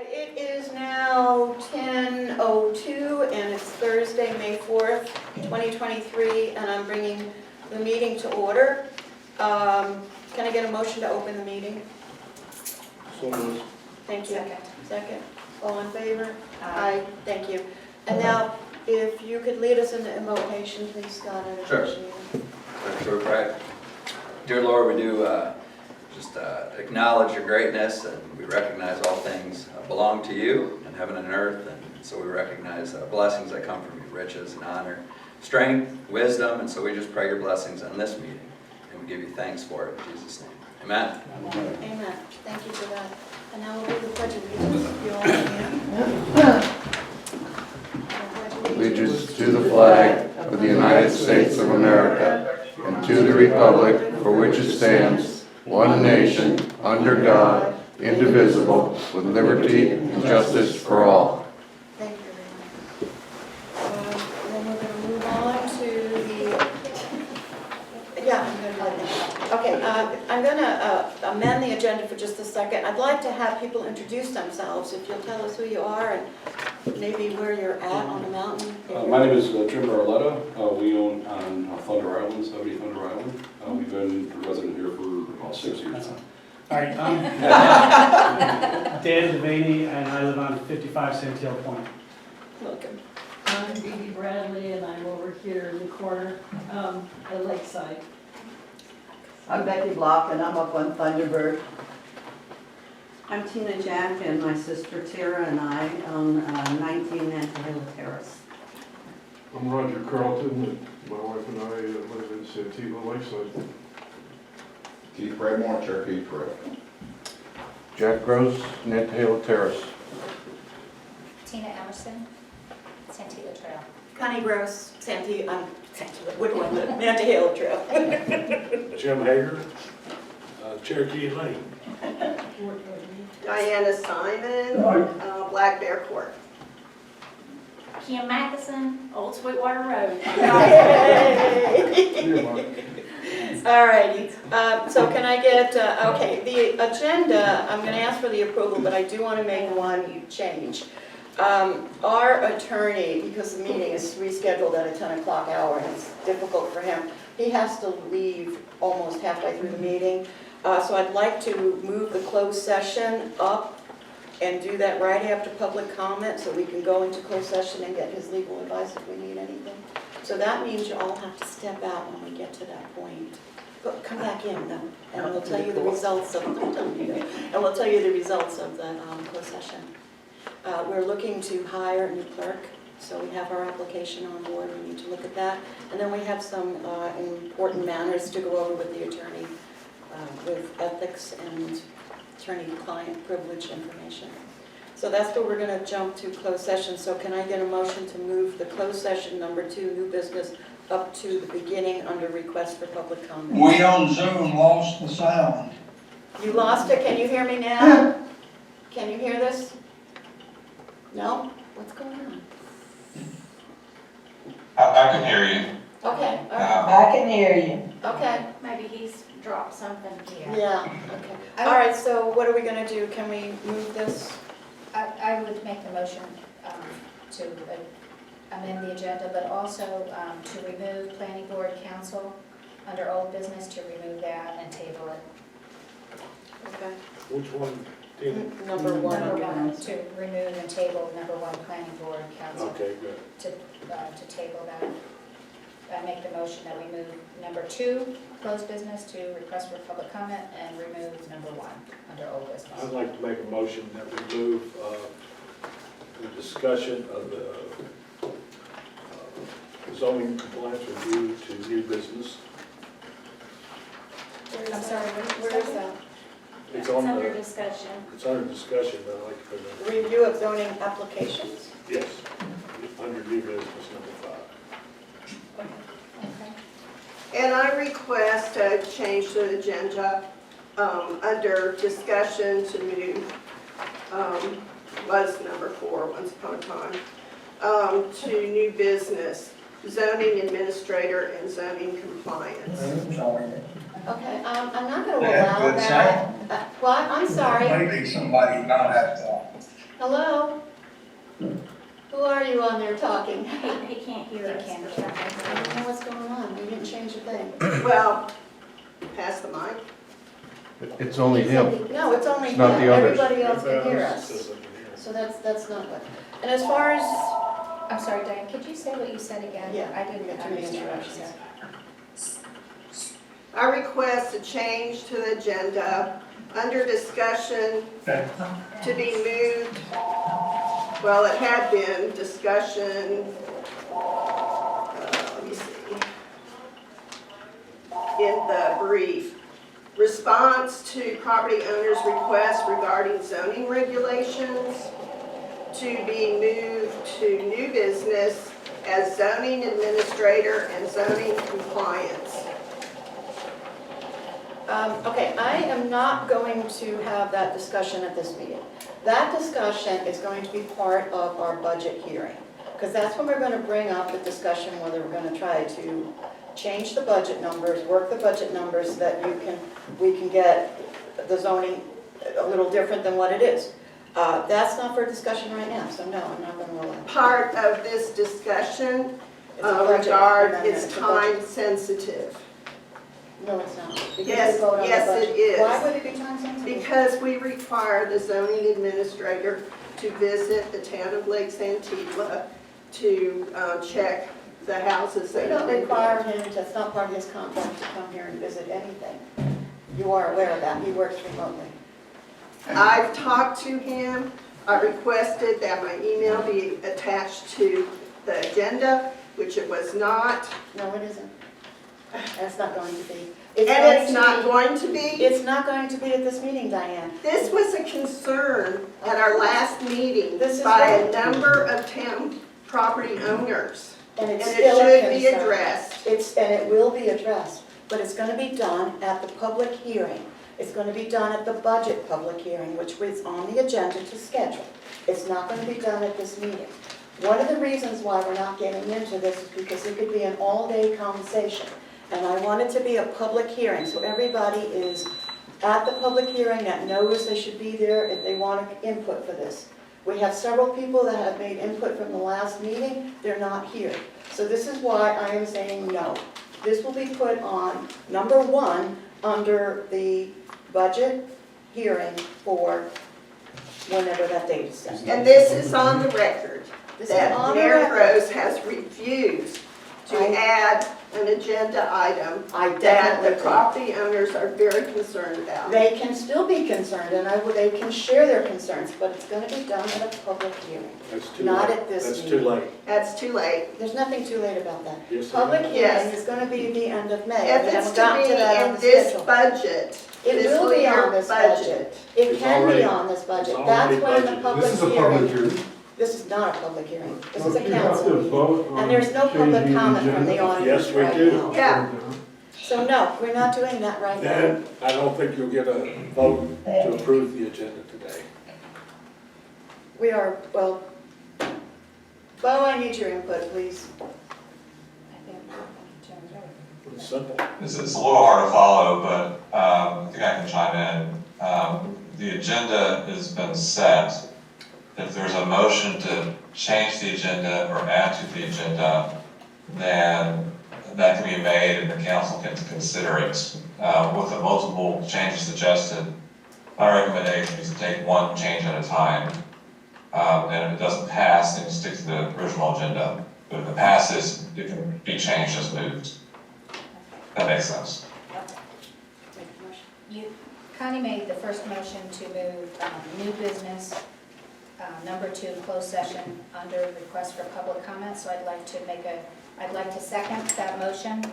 It is now 10:02 and it's Thursday, May 4th, 2023, and I'm bringing the meeting to order. Can I get a motion to open the meeting? So moved. Thank you. Second. All in favor? Aye. Thank you. And now, if you could lead us in the invocation, please, Scott. I'd Sure. appreciate it. Sure, right. Dear Lord, we do just acknowledge your greatness, and we recognize all things belong to you in heaven and earth, and so we recognize blessings that come from you, riches and honor, strength, wisdom, and so we just pray your blessings on this meeting, and we give you thanks for it in Jesus' name. Amen. Amen. Thank you for that. And now we'll do the pledge of allegiance. You all can. Allegiance to the flag of the United States of America and to the republic for which it stands, one nation, under God, indivisible, with liberty and justice for all. Thank you, everyone. Then we're going to move on to the, I'm going to do that. Okay, I'm going to amend the agenda for just a second. I'd like to have people introduce themselves, if you'll tell us who you are and maybe where you're at on the mountain. My name is Jim Barletta. We own on Thunder Island, 70 Thunder Island. We've been a resident here for about 6 years. All right, I'm Dan Devaney, and I live on 55 Santeetlah Point. Welcome. I'm Dee Bradley, and I'm over here in the corner at Lakeside. I'm Becky Block, and I'm up on Thunderbird. I'm Tina Jack, and my sister Tara and I own 19 Santeetlah Terrace. I'm Roger Carlton, and my wife and I live in Santeetlah Lakeside. Keith Redmore, Cherokee Trail. Jack Gross, Santeetlah Terrace. Tina Emerson, Santeetlah Trail. Connie Gross, Santeetlah Trail. Jim Hager, Cherokee Lane. Diana Simon, Black Bear Court. Kim Matheson, Old Sweetwater Road. All righty, so can I get, okay, the agenda, I'm going to ask for the approval, but I do want to make one change. Our attorney, because the meeting is rescheduled at a 10 o'clock hour and it's difficult for him, he has to leave almost halfway through the meeting. So I'd like to move the closed session up and do that right after public comment so we can go into closed session and get his legal advice if we need anything. So that means you all have to step out when we get to that point. But come back in though, and we'll tell you the results of, don't tell me that, and we'll tell you the results of the closed session. We're looking to hire a new clerk, so we have our application on board. We need to look at that. And then we have some important matters to go over with the attorney with ethics and attorney-client privilege information. So that's what we're going to jump to closed session. So can I get a motion to move the closed session number 2, new business, up to the beginning under request for public comment? We on Zoom lost the sound. You lost it? Can you hear me now? Can you hear this? No? What's going on? I can hear you. Okay, all right. I can hear you. Okay, Maybe he's dropped something here. yeah, okay. All right, so what are we going to do? Can we move this? I would make the motion to amend the agenda, but also to remove planning board council under old business, to remove that and table it. Okay. Which one? Number 1. Number 1, to remove and table number 1 planning board council. Okay, good. To table that. I make the motion that we move number 2, closed business, to request for public comment, and remove number 1 under old business. I'd like to make a motion that we move the discussion of the zoning compliance review to new business. I'm sorry, Where is that? It's on under the, discussion. it's under discussion, but I'd like to put it, Review of zoning applications. yes, under new business number 5. Okay. And I request a change the agenda under discussion to new, was number 4 once upon a time, to new business, zoning administrator and zoning compliance. Okay, I'm not going to allow that. Well, I'm sorry. Maybe somebody might have to Hello? Who are you on there talking? He can't hear us. I don't know what's going on, we didn't change a thing. Well, pass the mic. It's only him. No, it's only It's him, not the others. everybody else can hear us. Says it in here. So that's not good. And as far as, I'm sorry, Diane, could you say what you said again? Yeah, I didn't we got too many understand what you interruptions. said. I request a change to the agenda under discussion to be moved. Well, it had been discussion, let me see, in the brief. Response to property owner's request regarding zoning regulations to be moved to new business as zoning administrator and zoning compliance. okay, I am not going to have that discussion at this meeting. That discussion is going to be part of our budget hearing, because that's when we're going to bring up the discussion whether we're going to try to change the budget numbers, work the budget numbers so that we can get the zoning a little different than what it is. That's not for discussion right now, so no, I'm not going to allow. Part of this discussion It's a budget regard amendment. is It's a budget. time sensitive. No, it's not. Because Yes, we vote on the yes, budget. it is. Why would it be time sensitive? Because we require the zoning administrator to visit the town of Lake Santeetlah to check the houses We that don't have been require built. him, that's not part of his contract to come here and visit anything. You are aware of that, he works remotely. I've talked to him, I requested that my email be attached to the agenda, which it was not, No, it isn't. And it's not going to be. and it's not going to be. It's not going to be at this meeting, Diane. This was a concern at our last meeting This is by a right. number of town property owners, And and it's it still a should be concern. addressed. And it will be addressed, but it's gonna be done at the public hearing. It's gonna be done at the budget public hearing, which was on the agenda to schedule. It's not gonna be done at this meeting. One of the reasons why we're not getting into this is because it could be an all-day conversation. And I want it to be a public hearing, so everybody is at the public hearing that knows they should be there if they want input for this. We have several people that have made input from the last meeting, they're not here. So this is why I am saying no. This will be put on, number one, under the budget hearing for whenever that date is set. And this is on the record, This is that on the Mayor record. Rose has refused to I- add an agenda item I that definitely. the property owners are very concerned about. They can still be concerned, and they can share their concerns, but it's gonna be done at a public hearing, That's too not late. at this That's meeting. too late. That's too late. There's nothing too late about that. Yes, there Public is. hearing Yes. is gonna be the end of May. If We it's haven't to gotten to that be on in the this schedule. budget, It will fiscal be year on this budget. budget. It It's can be already- on this budget. it's That's already when the budgeted. public This is a public hearing. hearing. This is not a public hearing. This is a Don't you have council to meeting. vote on And there's no public changing the comment from the agenda? audience Yes, we right do. now. Yeah. So no, we're not doing that right now. And I don't think you'll get a vote to approve the agenda today. We are, well, Bo, I need your input, please. It's simple. It's a little hard to follow, but I think I can chime in. The agenda has been set. If there's a motion to change the agenda or add to the agenda, then that can be made and the council can consider it. With the multiple changes suggested, my recommendation is to take one change at a time. And if it doesn't pass, then stick to the original agenda. But if it passes, it can be changed as moved. That makes sense. Make a motion. You, Connie made the first motion to move new business, number 2, closed session, under request for public comment. So I'd like to second that motion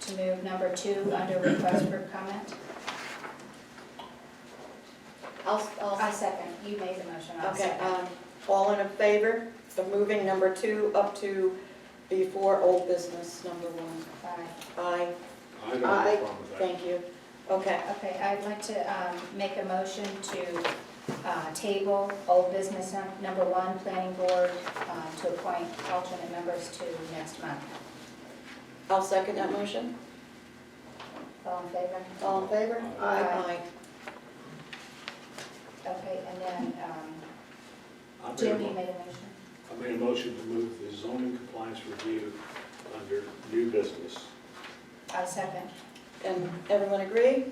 to move number 2 under request for comment. I second. You made the motion. I'll Okay, second. all in favor of moving number 2 up to before old business number 1? Aye. Aye, I don't have a problem with that. thank you. Okay, Okay, I'd like to make a motion to table old business number 1, planning board, to appoint alternate members to next month. I'll second that motion. All in favor? All in favor? Aye. Okay, and then Jimmy made a motion. I made a motion to move the zoning compliance review under new business. I second. And everyone agree?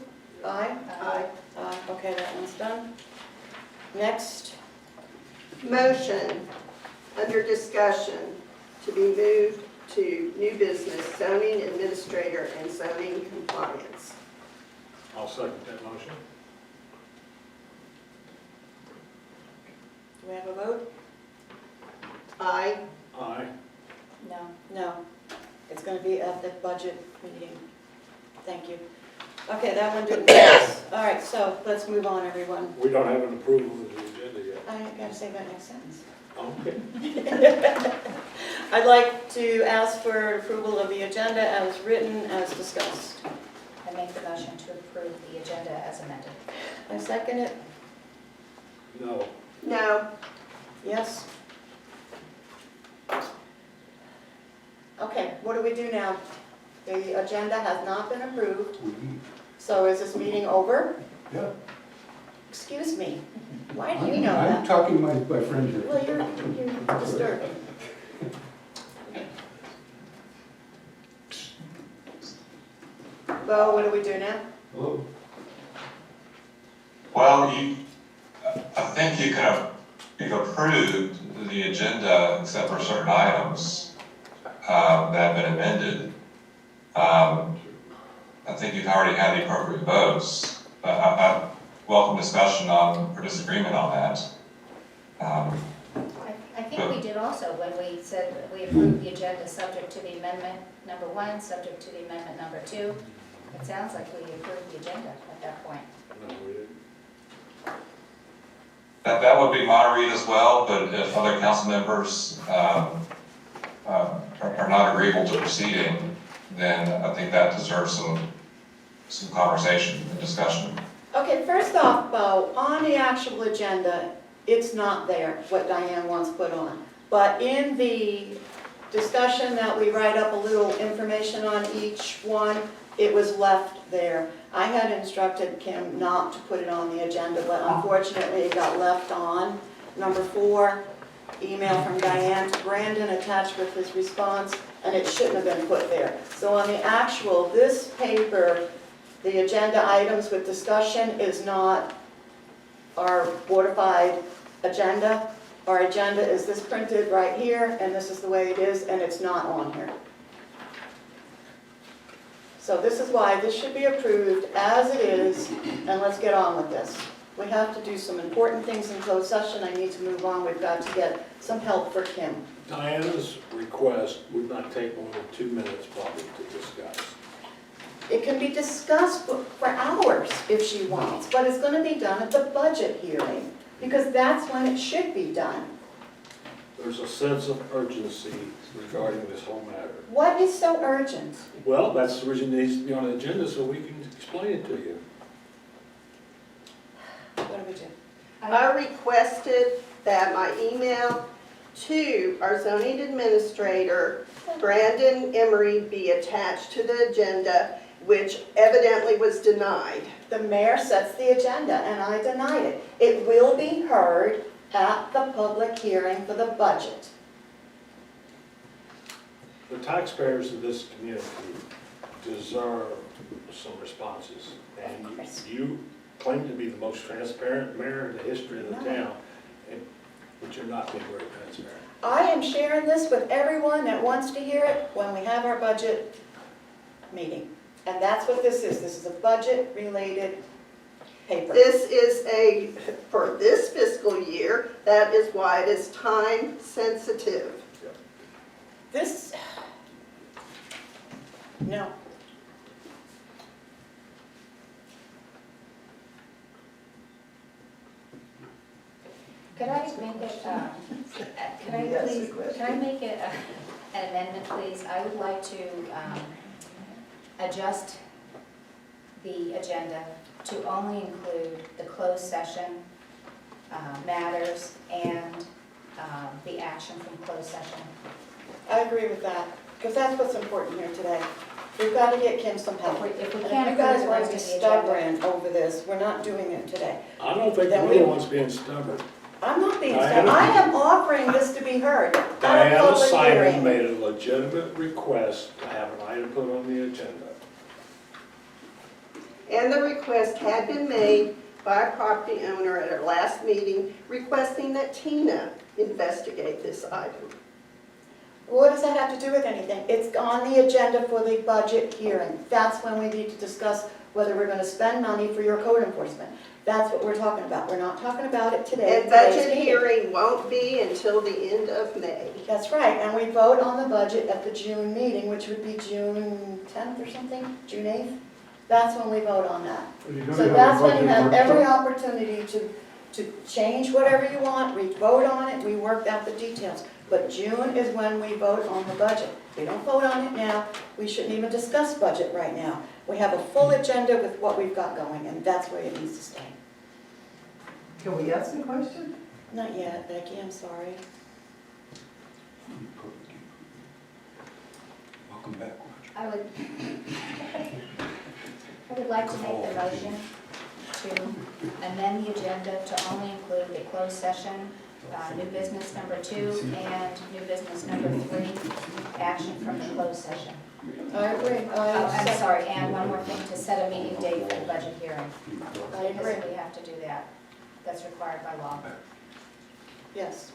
Aye? Aye. Aye, okay, that one's done. Next, Motion, under discussion, to be moved to new business, zoning administrator and zoning compliance. I'll second that motion. do we have a vote? Aye. Aye. No. No. It's gonna be at the budget meeting. Thank you. Okay, that one didn't pass. All right, so let's move on, everyone. We don't have an approval of the agenda yet. I gotta say that next sentence. Okay. I'd like to ask for approval of the agenda as written, as discussed. I make the motion to approve the agenda as amended. I second it. No. No. Yes? Okay, what do we do now? The agenda has not been approved, so is this meeting over? Yeah. Excuse me, why do you know I'm that? talking to my friend here. Well, you're disturbing. Bo, what do we do now? Hello? Well, I think you've approved the agenda except for certain items that have been amended. I think you've already had the appropriate votes, but I welcome discussion on, or disagreement on that. I think we did also when we said that we approved the agenda subject to the amendment number 1, subject to the amendment number 2. It sounds like we approved the agenda at that point. No, we didn't. That would be my read as well, but if other council members are not agreeable to proceeding, then I think that deserves some conversation and discussion. Okay, first off, Bo, on the actual agenda, it's not there, what Diane wants put on. But in the discussion that we write up a little information on each one, it was left there. I had instructed Kim not to put it on the agenda, but unfortunately it got left on. Number 4, email from Diane to Brandon attached with his response, and it shouldn't have been put there. So on the actual, this paper, the agenda items with discussion is not our boardified agenda. Our agenda is this printed right here, and this is the way it is, and it's not on here. So this is why this should be approved as it is, and let's get on with this. We have to do some important things in closed session. I need to move on. We've got to get some help for Kim. Diana's request would not take more than 2 minutes probably to discuss. It can be discussed for hours if she wants, but it's going to be done at the budget hearing, because that's when it should be done. There's a sense of urgency regarding this whole matter. What is so urgent? Well, that's the reason it needs to be on the agenda, so we can explain it to you. What do we do? I requested that my email to our zoning administrator, Brandon Emery, be attached to the agenda, which evidently was denied. The mayor sets the agenda, and I denied it. It will be heard at the public hearing for the budget. The taxpayers of this community deserve some responses. And Of course. you claim to be the most transparent mayor in the history of the No. town, but you're not being very transparent. I am sharing this with everyone that wants to hear it when we have our budget meeting. And that's what this is. This is a budget-related paper. This is for this fiscal year, that is why it is time sensitive. This, no. Could I make it, can I make it an amendment, please? I would like to adjust the agenda to only include the closed session matters and the action from closed session. I agree with that, because that's what's important here today. We've got to get Kim some help. If we And can't if you guys approve the want rest to be of the agenda. stubborn over this, we're not doing it today. I don't think Then the we- real one's being stubborn. I'm not being I stubborn. I am be heard. At a Diana public Simon hearing. made a legitimate request to have an item put on the agenda. And the request had been made by a property owner at our last meeting requesting that Tina investigate this item. What does that have to do with anything? It's on the agenda for the budget hearing. That's when we need to discuss whether we're gonna spend money for your code enforcement. That's what we're talking about. We're not talking about it today. And today's budget meeting. hearing won't be until the end of May. That's right, and we vote on the budget at the June meeting, which would be June 10th or something, June 8th? That's when we vote on that. So that's when you have every opportunity to change whatever you want, we vote on it, we work out the details. But June is when we vote on the budget. We don't vote on it now, we shouldn't even discuss budget right now. We have a full agenda with what we've got going, and that's where it needs to stay. Can we ask a question? Not yet, Becky, I'm sorry. Welcome back. I would like to make the motion to amend the agenda to only include the closed session, new business number 2, and new business number 3, action from the closed session. I agree. Oh, I'm sorry, and one more thing, to set a meeting date for the budget hearing. I agree. Because we have to do that. That's required by law. Yes.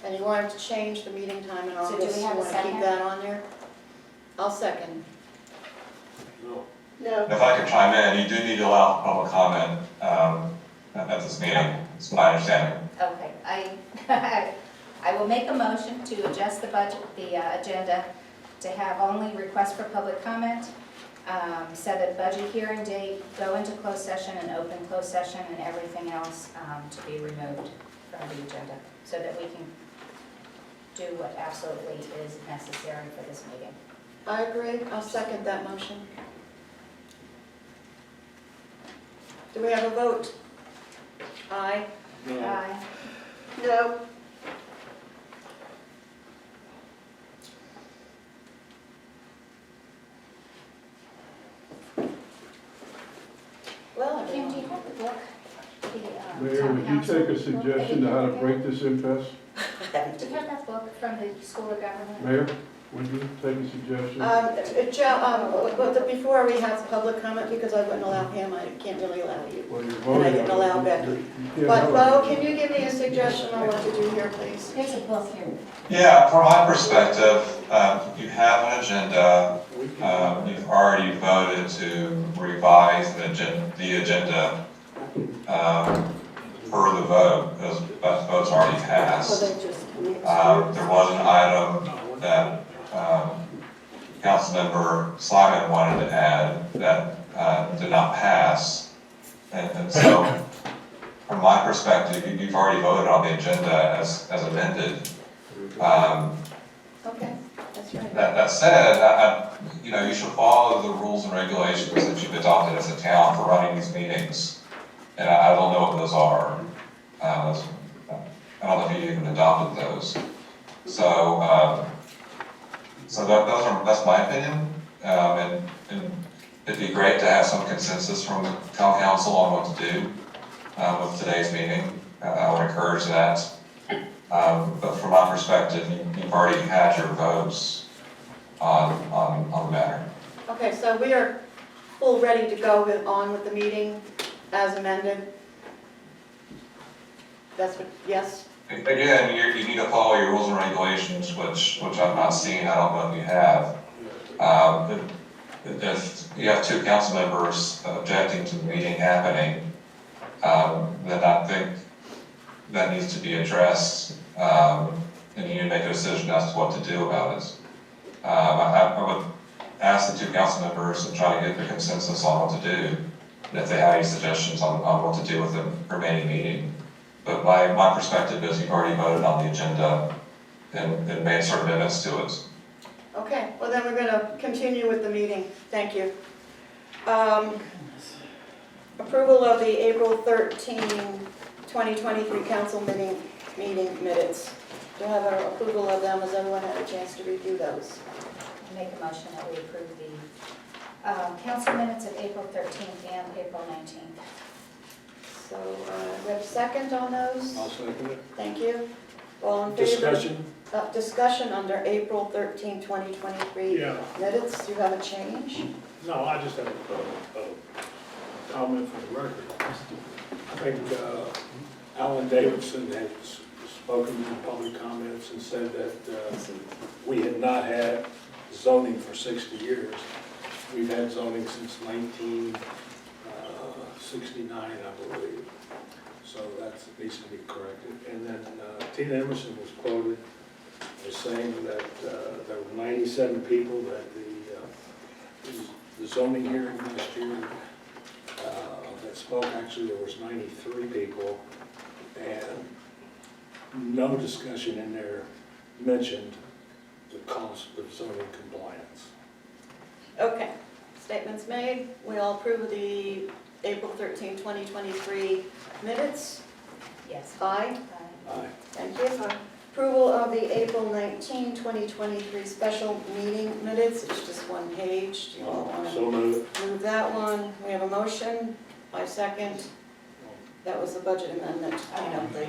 And you want to change the meeting time in So do August? we have a You want to second? keep that on there? I'll second. No. No. If I could chime in, you do need to allow public comment at this meeting, it's my understanding. Okay, I will make a motion to adjust the budget, the agenda, to have only request for public comment, set a budget hearing date, go into closed session and open closed session, and everything else to be removed from the agenda, so that we can do what absolutely is necessary for this meeting. I agree. I'll second that motion. Do we have a vote? Aye. Aye. No. Well, Kim, do you everyone. have the book? The, Mayor, town would you council take a book suggestion that to how to you break this impasse? Do you have that book from the School of Government? Mayor, would you take a suggestion? Joe, before we have public comment, because I wouldn't allow him, I can't really allow you. Well, you're And I voting didn't on allow it. Becky. You can't But vote. Bo, can you give me a suggestion on what to do here, please? There's a book here. Yeah, from my perspective, you have an agenda, you've already voted to revise the agenda per the vote, because that vote's already So passed. they just commit. There was an item that Councilmember Simon wanted to add that did not pass. And so, from my perspective, you've already voted on the agenda as amended. Okay, that's right. That said, you should follow the rules and regulations that you've adopted as a town for running these meetings. And I don't know what those are. I don't know if you even adopted those. So, that's my opinion. And it'd be great to have some consensus from the town council on what to do with today's meeting. I would encourage that. But from my perspective, you've already had your votes on the matter. Okay, so we are full ready to go on with the meeting as amended? That's what, yes? Again, you need to follow your rules and regulations, which I've not seen, I don't know if you have. If you have 2 council members objecting to the meeting happening, then I think that needs to be addressed, and you need to make a decision as to what to do about it. I would ask the 2 council members to try to get the consensus on what to do, and if they have any suggestions on what to do with the remaining meeting. But my perspective is you've already voted on the agenda and made certain amendments to it. Okay, well then we're going to continue with the meeting. Thank you. Approval of the April 13, 2023 council meeting minutes. Do I have an approval of them? Has everyone had a chance to review those? I make a motion that we approve the council minutes of April 13th and April 19th. So we have a second on those? I'll second it. Thank you. All in favor? Discussion? Discussion under April 13, 2023 Yeah. minutes. Do you have a change? No, I just have a comment for the record. I think Alan Davidson had spoken in public comments and said that we had not had zoning for 60 years. We've had zoning since 1969, I believe. So that needs to be corrected. And then Tina Emerson was quoted as saying that there were 97 people that the zoning hearing last year that spoke. Actually, there was 93 people, and no discussion in there mentioned the cost of zoning compliance. Okay, statements made. We all approve of the April 13, 2023 minutes? Yes. Aye. Aye. Thank you. Approval of the April 19, 2023 special meeting minutes. It's just one page. Do you all want to So moved. move that one? We have a motion. I second. That was the budget amendment to clean up the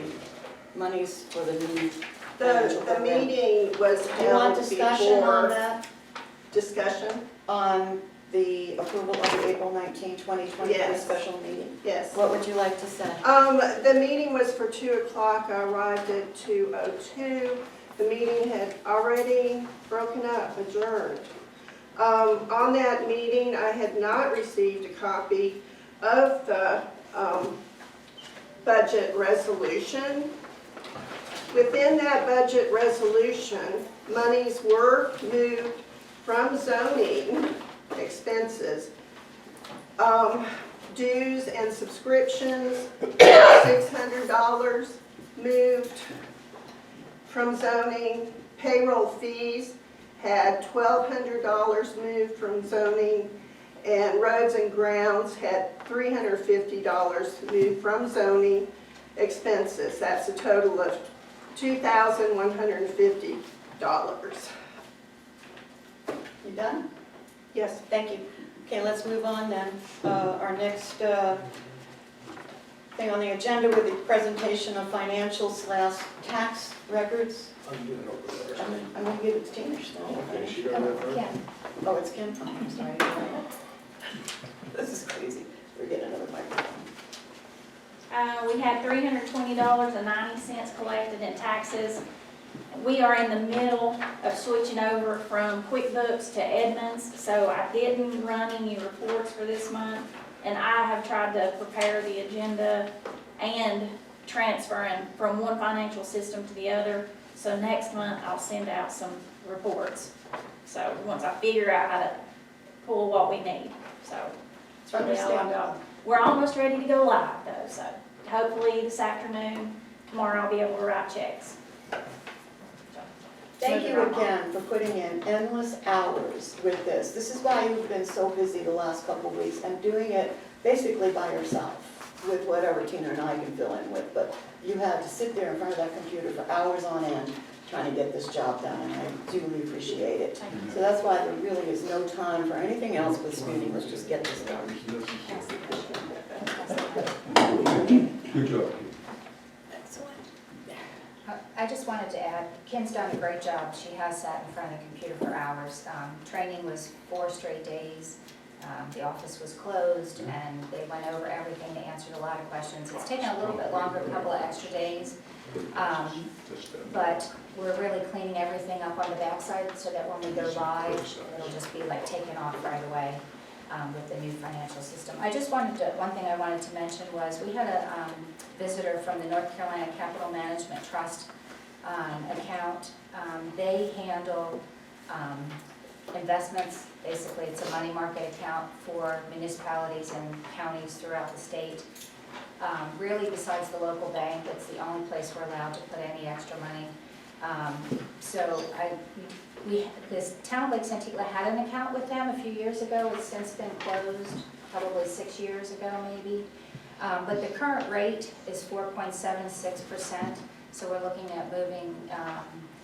monies for the new financial The program. meeting was Do you want held discussion on before, that? discussion, On the approval of the April 19, 2023 Yes. special meeting? yes. What would you like to say? The meeting was for 2 o'clock. I arrived at 2:02. The meeting had already broken up, adjourned. On that meeting, I had not received a copy of the budget resolution. Within that budget resolution, monies were moved from zoning expenses. Dues and subscriptions, $600 moved from zoning. Payroll fees had $1,200 moved from zoning. And roads and grounds had $350 moved from zoning expenses. That's a total of $2,150. You done? Yes. Thank you. Okay, let's move on then. Our next thing on the agenda with the presentation of financial/tax records. I'm doing it over there. I'm going to give it to Tina. She's not Okay, here. she got that first? Ken. Oh, it's Kim? Oh, I'm sorry. This is crazy. We're getting another microphone. We had $320.90 collected in taxes. We are in the middle of switching over from QuickBooks to Edmunds, so I didn't run any reports for this month. And I have tried to prepare the agenda and transferring from one financial system to the other. So next month, I'll send out some reports. So once I figure out how to pull what we need, so. That's really all I've got. We're almost ready to go live though, so hopefully this afternoon, tomorrow I'll be able to write checks. Thank you again for putting in endless hours with this. This is why you've been so busy the last couple of weeks and doing it basically by yourself with whatever Tina and I can fill in with. But you had to sit there in front of that computer for hours on end trying to get this job done, and I duly appreciate it. So that's why there really is no time for anything else but speeding. Let's just get this done. Good job. I just wanted to add, Kim's done a great job. She has sat in front of the computer for hours. Training was 4 straight days. The office was closed, and they went over everything. They answered a lot of questions. It's taken a little bit longer, a couple of extra days. But we're really cleaning everything up on the backside so that when we go live, it'll just be like taken off right away with the new financial system. I just wanted to, one thing I wanted to mention was we had a visitor from the North Carolina Capital Management Trust account. They handle investments. Basically, it's a money market account for municipalities and counties throughout the state. Really, besides the local bank, it's the only place we're allowed to put any extra money. This town of Lake Santeetlah had an account with them a few years ago. It's since been closed, probably 6 years ago maybe. But the current rate is 4.76%. So we're looking at moving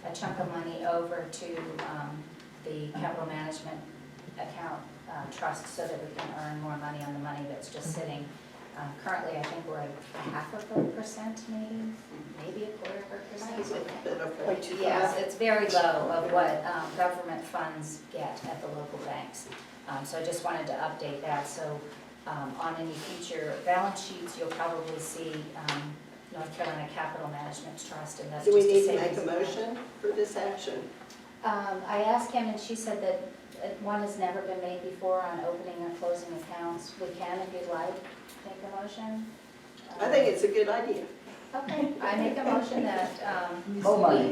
a chunk of money over to the capital management account trust so that we can earn more money on the money that's just sitting. Currently, I think we're at 0.5%, maybe a 0.25%. 0.25. Yes, it's very low of what government funds get at the local banks. So I just wanted to update that, so on any future balance sheets, you'll probably see North Carolina Capital Management Trust, and that's Do just we a need to make savings a account. motion for this action? I asked him, and she said that one has never been made before on opening or closing accounts. We can, if you'd like, make a motion. I think it's a good idea. Okay, I make a motion that we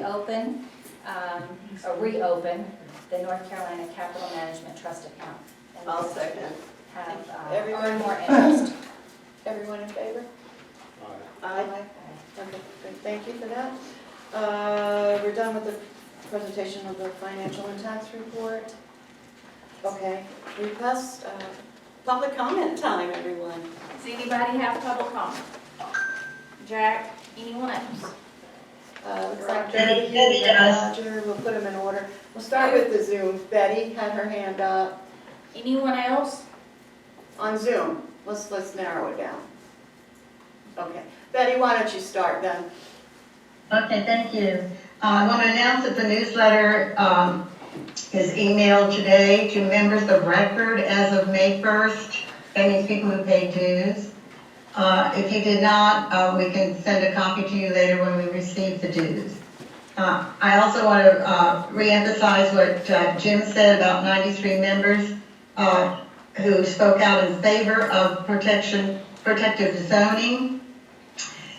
open, or reopen the North Carolina Capital Management Trust account. And I'll second. have, Everyone- earn more interest. Everyone in favor? Aye. Okay, good, thank you for that. We're done with the presentation of the financial and tax report. Okay, request, public comment time, everyone. Does anybody have public comment? Jack, anyone else? Looks like Betty, you got Roger, we'll put them in order. We'll start with the Zoom. Betty had her hand up Anyone else? on Zoom. Let's narrow it down. Okay, Betty, why don't you start then? Okay, thank you. I want to announce that the newsletter is emailed today to members of record as of May 1st. That means people who pay dues. If you did not, we can send a copy to you later when we receive the dues. I also want to reemphasize what Jim said about 93 members who spoke out in favor of protective zoning,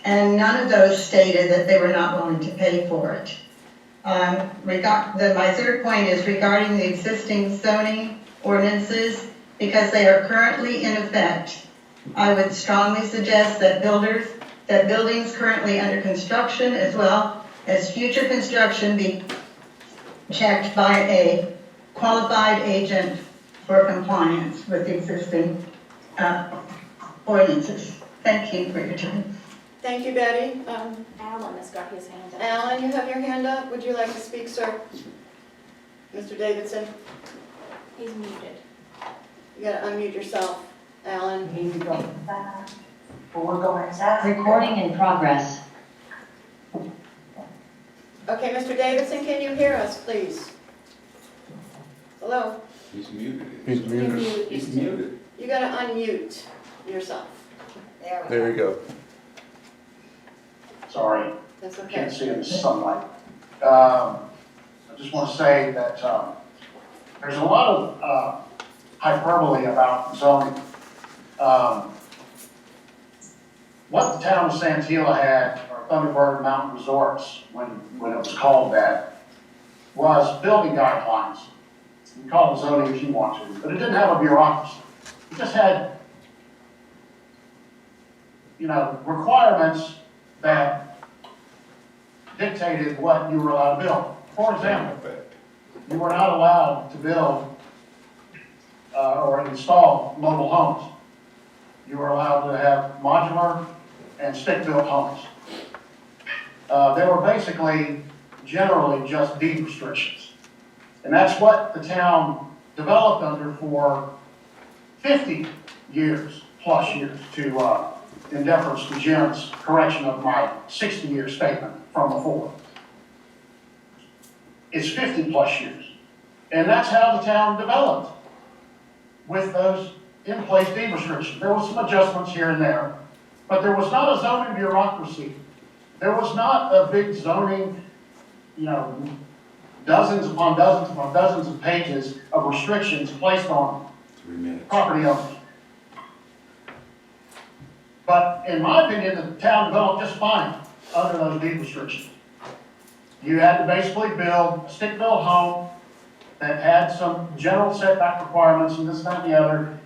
and none of those stated that they were not willing to pay for it. My third point is regarding the existing zoning ordinances, because they are currently in effect. I would strongly suggest that buildings currently under construction as well as future construction be checked by a qualified agent for compliance with the existing ordinances. Thank you for your time. Thank you, Betty. Alan has got his hand up. Alan, you have your hand up. Would you like to speak, sir? Mr. Davidson, He's muted. you gotta unmute yourself. Alan. Recording in progress. Okay, Mr. Davidson, can you hear us, please? Hello? He's muted. He's muted. He's muted. You gotta unmute yourself. There you go. Sorry, That's okay. can't see in the sunlight. I just want to say that there's a lot of hyperbole about zoning. What the town of Santeetlah had, or Thunderbird Mountain Resorts, when it was called that, was building guidelines. You can call it zoning if you want to, but it didn't have a bureaucracy. It just had, requirements that dictated what you were allowed to build. For example, you were not allowed to build or install mobile homes. You were allowed to have modular and stick-built homes. They were basically, generally, just deed restrictions. And that's what the town developed under for 50 years, plus years, to in deference to Jim's correction of my 60-year statement from before. It's 50 plus years. And that's how the town developed, with those in-place deed restrictions. There was some adjustments here and there, but there was not a zoning bureaucracy. There was not a big zoning, dozens upon dozens upon dozens of pages of restrictions placed on property owners. But in my opinion, the town developed just fine under those deed restrictions. You had to basically build a stick-built home that had some general setback requirements and this, that, and the other,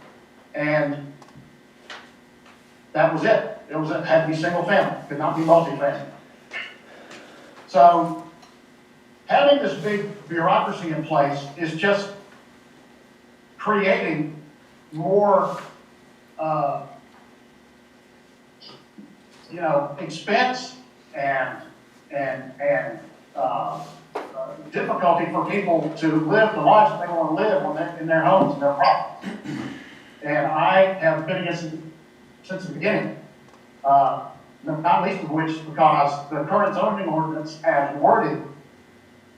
and that was it. It had to be single family, could not be multi-family. So having this big bureaucracy in place is just creating more expense and difficulty for people to live the lives that they want to live when they're in their homes and their property. And I have been against it since the beginning. not least of which because the current zoning ordinance as worded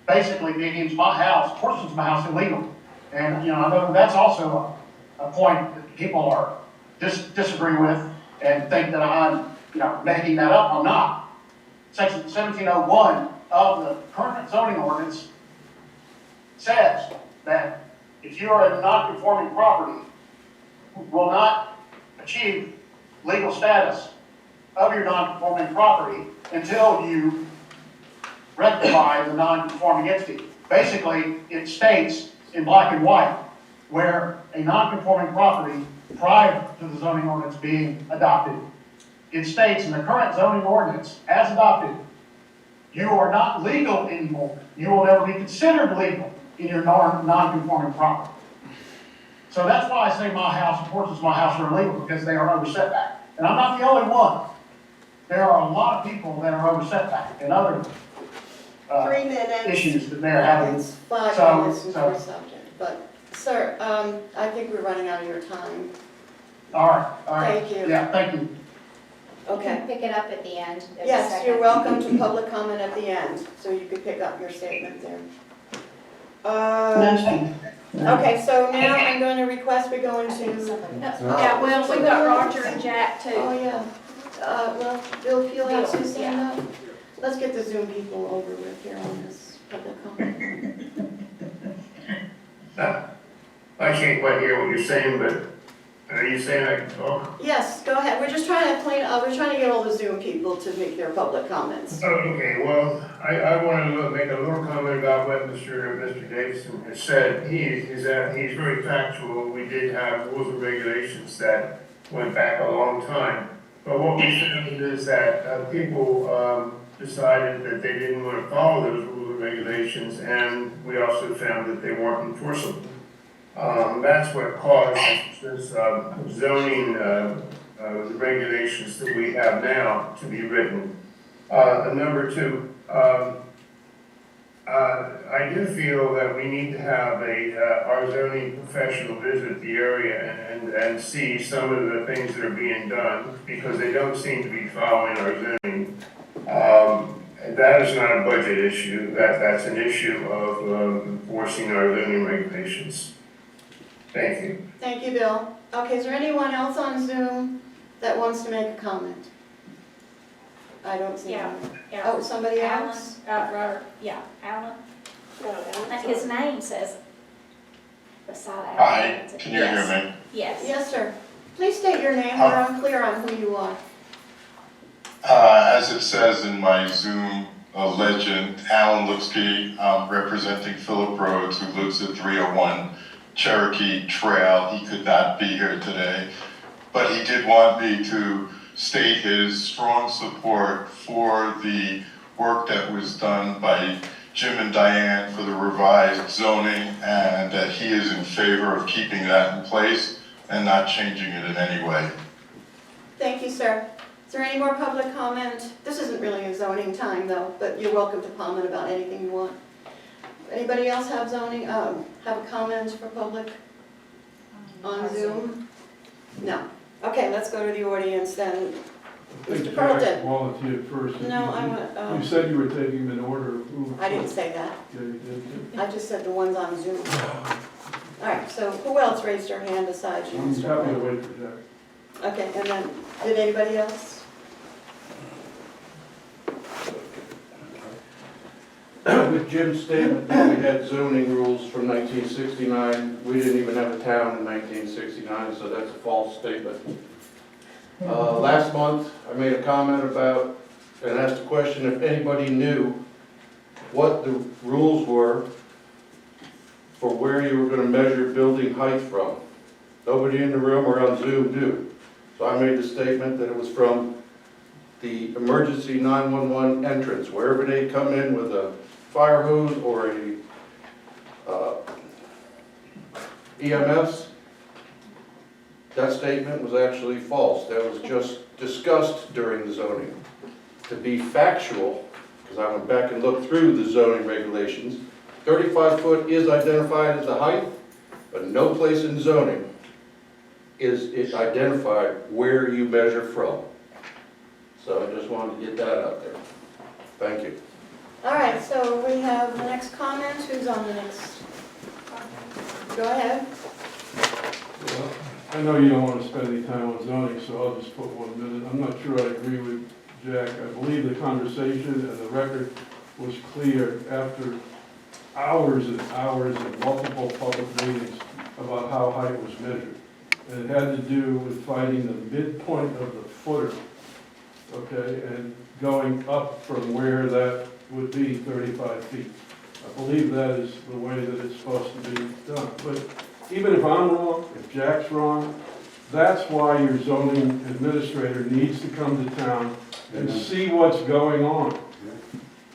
basically deems my house, portions of my house illegal. And, I know that's also a point that people are disagree with and think that I'm, making that up. I'm not. Section 1701 of the current zoning ordinance says that if you are a non-conforming property, will not achieve legal status of your non-conforming property until you rectify the non-conforming entity. Basically, it states in black and white where a non-conforming property prior to the zoning ordinance being adopted, it states in the current zoning ordinance as adopted, you are not legal anymore. You will never be considered legal in your non-conforming property. So that's why I say my house, portions of my house are illegal, because they are over setback. And I'm not the only one. There are a lot of people that are over setback and other 3 minutes. issues that they're having. It's 5 So- minutes per subject, but, sir, I think we're running out of your time. All right. Thank you. Yeah, thank you. You Okay. can pick it up at the end. There's a Yes, second. you're welcome to public comment at the end, so you could pick up your statement there. Okay, so now I'm going to request we go into, Yeah, well, we got Roger and Jack too. oh, yeah. Well, Bill, if you'll have Bill, to stand up. Let's get the Zoom people over with here on this public comment. I can't quite hear what you're saying, but are you saying I can talk? Yes, go ahead. We're just trying to we're trying to get all the Zoom people to make their public comments. Oh, okay, well, I wanted to make a little comment about what Mr. Davidson has said. He's very factual. We did have rules and regulations that went back a long time. But what we found is that people decided that they didn't want to follow those rules and regulations, and we also found that they weren't enforceable. That's what caused this zoning the regulations that we have now to be written. Number 2, I do feel that we need to have our zoning professional visit the area and see some of the things that are being done, because they don't seem to be following our zoning. That is not a budget issue. That's an issue of enforcing our zoning regulations. Thank you. Thank you, Bill. Okay, is there anyone else on Zoom that wants to make a comment? I don't see Yeah, anyone. yeah. Oh, somebody Alan, else? yeah, Alan. No, His name says beside Alan. Hi, can you hear me? Yes. Yes, sir. Please state your name. We're unclear on who you are. As it says in my Zoom legend, Alan Lipsky, representing Philip Rhodes, who lives at 301 Cherokee Trail. He could not be here today, but he did want me to state his strong support for the work that was done by Jim and Diane for the revised zoning, and that he is in favor of keeping that in place and not changing it in any way. Thank you, sir. Is there any more public comment? This isn't really a zoning time, though, but you're welcome to comment about anything you want. Anybody else have zoning, have a comment for public on Zoom? No. Okay, let's go to the audience then. Mr. Carlton. Volunteered first. No, I want, You said you were taking them in order. I didn't say that. Yeah, you did. I just said the ones on Zoom. All right, so who else raised their hand besides you, I'm Mr. happy to Carlton? wait for Jack. Okay, and then, did anybody else? With Jim's statement that we had zoning rules from 1969, we didn't even have a town in 1969, so that's a false statement. Last month, I made a comment about, and asked a question if anybody knew what the rules were for where you were going to measure building height from. Nobody in the room or on Zoom knew. So I made the statement that it was from the emergency 911 entrance, wherever they come in with a fire hose or a EMS. That statement was actually false. That was just discussed during the zoning. To be factual, because I went back and looked through the zoning regulations, 35 foot is identified as the height, but no place in zoning is it identified where you measure from. So I just wanted to get that out there. Thank you. All right, so we have the next comment. Who's on the next? Go ahead. Well, I know you don't want to spend any time on zoning, so I'll just put 1 minute. I'm not sure I agree with Jack. I believe the conversation and the record was clear after hours and hours of multiple public meetings about how height was measured. And it had to do with finding the midpoint of the footer, okay, and going up from where that would be 35 feet. I believe that is the way that it's supposed to be done. But even if I'm wrong, if Jack's wrong, that's why your zoning administrator needs to come to town and see what's going on.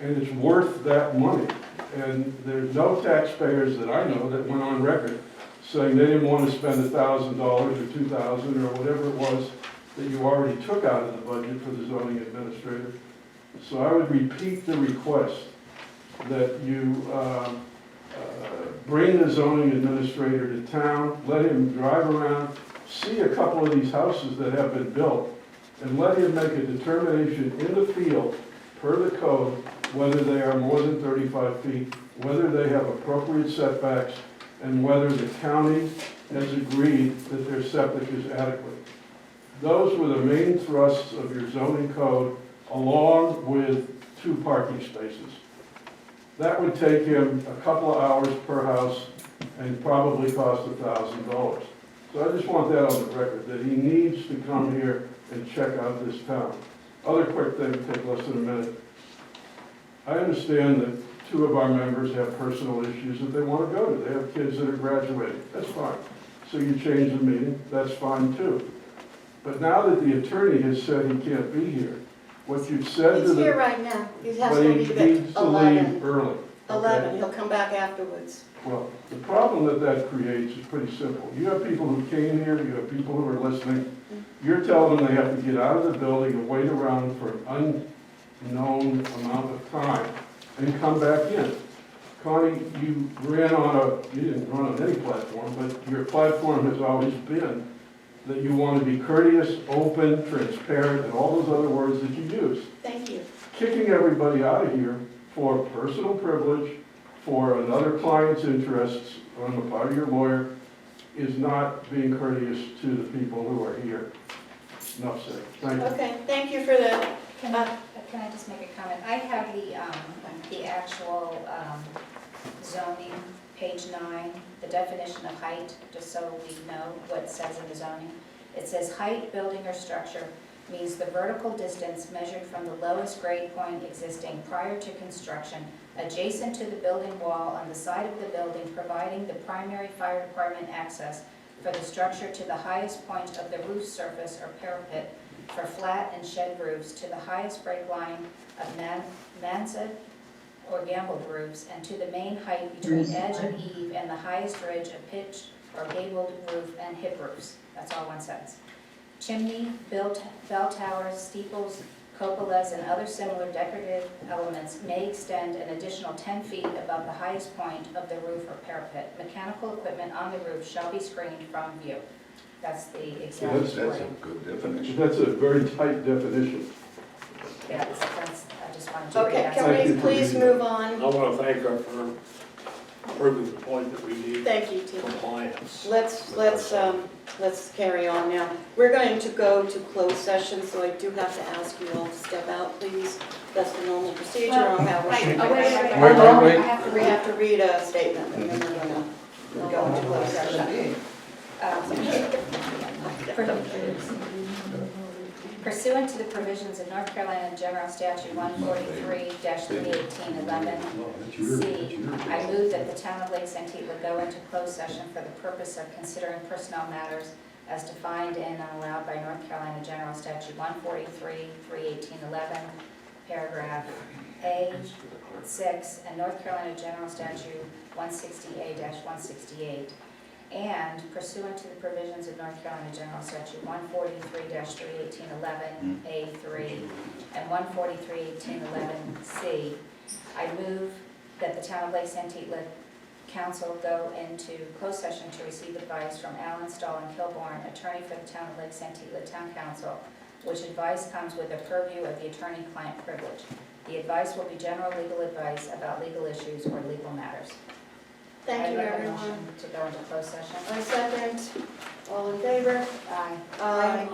And it's worth that money. And there's no taxpayers that I know that went on record saying they didn't want to spend $1,000 or $2,000 or whatever it was that you already took out of the budget for the zoning administrator. So I would repeat the request that you bring the zoning administrator to town, let him drive around, see a couple of these houses that have been built, and let him make a determination in the field, per the code, whether they are more than 35 feet, whether they have appropriate setbacks, and whether the county has agreed that their septic is adequate. Those were the main thrusts of your zoning code, along with 2 parking spaces. That would take him a couple of hours per house and probably cost $1,000. So I just want that on the record, that he needs to come here and check out this town. Other quick thing, take less than a minute. I understand that 2 of our members have personal issues that they want to go to. They have kids that are graduating. That's fine. So you change the meeting, that's fine too. But now that the attorney has said he can't be here, what you've said to He's the... here right now. He has But to he leave needs at to 11. leave early. 11, he'll come back afterwards. Well, the problem that that creates is pretty simple. You have people who came here, you have people who are listening. You're telling them they have to get out of the building and wait around for an unknown amount of time and come back in. Connie, you didn't run on any platform, but your platform has always been that you want to be courteous, open, transparent, and all those other words that you use. Thank you. Kicking everybody out of here for personal privilege, for another client's interests on the part of your lawyer, is not being courteous to the people who are here. Enough said. Thank you. Okay, thank you for that. Can I just make a comment? I have the actual zoning, page 9, the definition of height, just so we know what it says in the zoning. It says height, building or structure means the vertical distance measured from the lowest grade point existing prior to construction, adjacent to the building wall on the side of the building, providing the primary fire department access for the structure to the highest point of the roof surface or parapet for flat and shed roofs to the highest break line of mansard or gambled roofs, and to the main height between edge of eave and the highest ridge of pitched or gabled roof and hip roofs. That's all one sentence. Chimney, bell towers, steeples, cupolas, and other similar decorative elements may extend an additional 10 feet above the highest point of the roof or parapet. Mechanical equipment on the roof shall be screened from view. That's the exact That's a wording. good definition. That's a very tight definition. Yeah, I just wanted to read Okay, that. can we please move on? I want to thank her for proving the point that we need Thank you, Tina. compliance. Let's carry on now. We're going to go to closed session, so I do have to ask you all to step out, please. That's the normal procedure on how we're. Wait, Wait. We have to read a statement, and then we're gonna go into closed session. Pursuant to the provisions of North Carolina General Statute 143-318-11C, I move that the town of Lake Santeetlah go into closed session for the purpose of considering personnel matters as defined in and allowed by North Carolina General Statute 143-318-11, paragraph A6, and North Carolina General Statute 160A-168. And pursuant to the provisions of North Carolina General Statute 143-318-11A3 and 143-1811C, I move that the town of Lake Santeetlah Council go into closed session to receive advice from Alan Stahl and Kilborn, attorney for the town of Lake Santeetlah Town Council, which advice comes with the purview of the attorney-client privilege. The advice will be general legal advice about legal issues or legal matters. Thank you, I make a everyone. motion to go into closed session. I second. All in favor? Aye. Aye.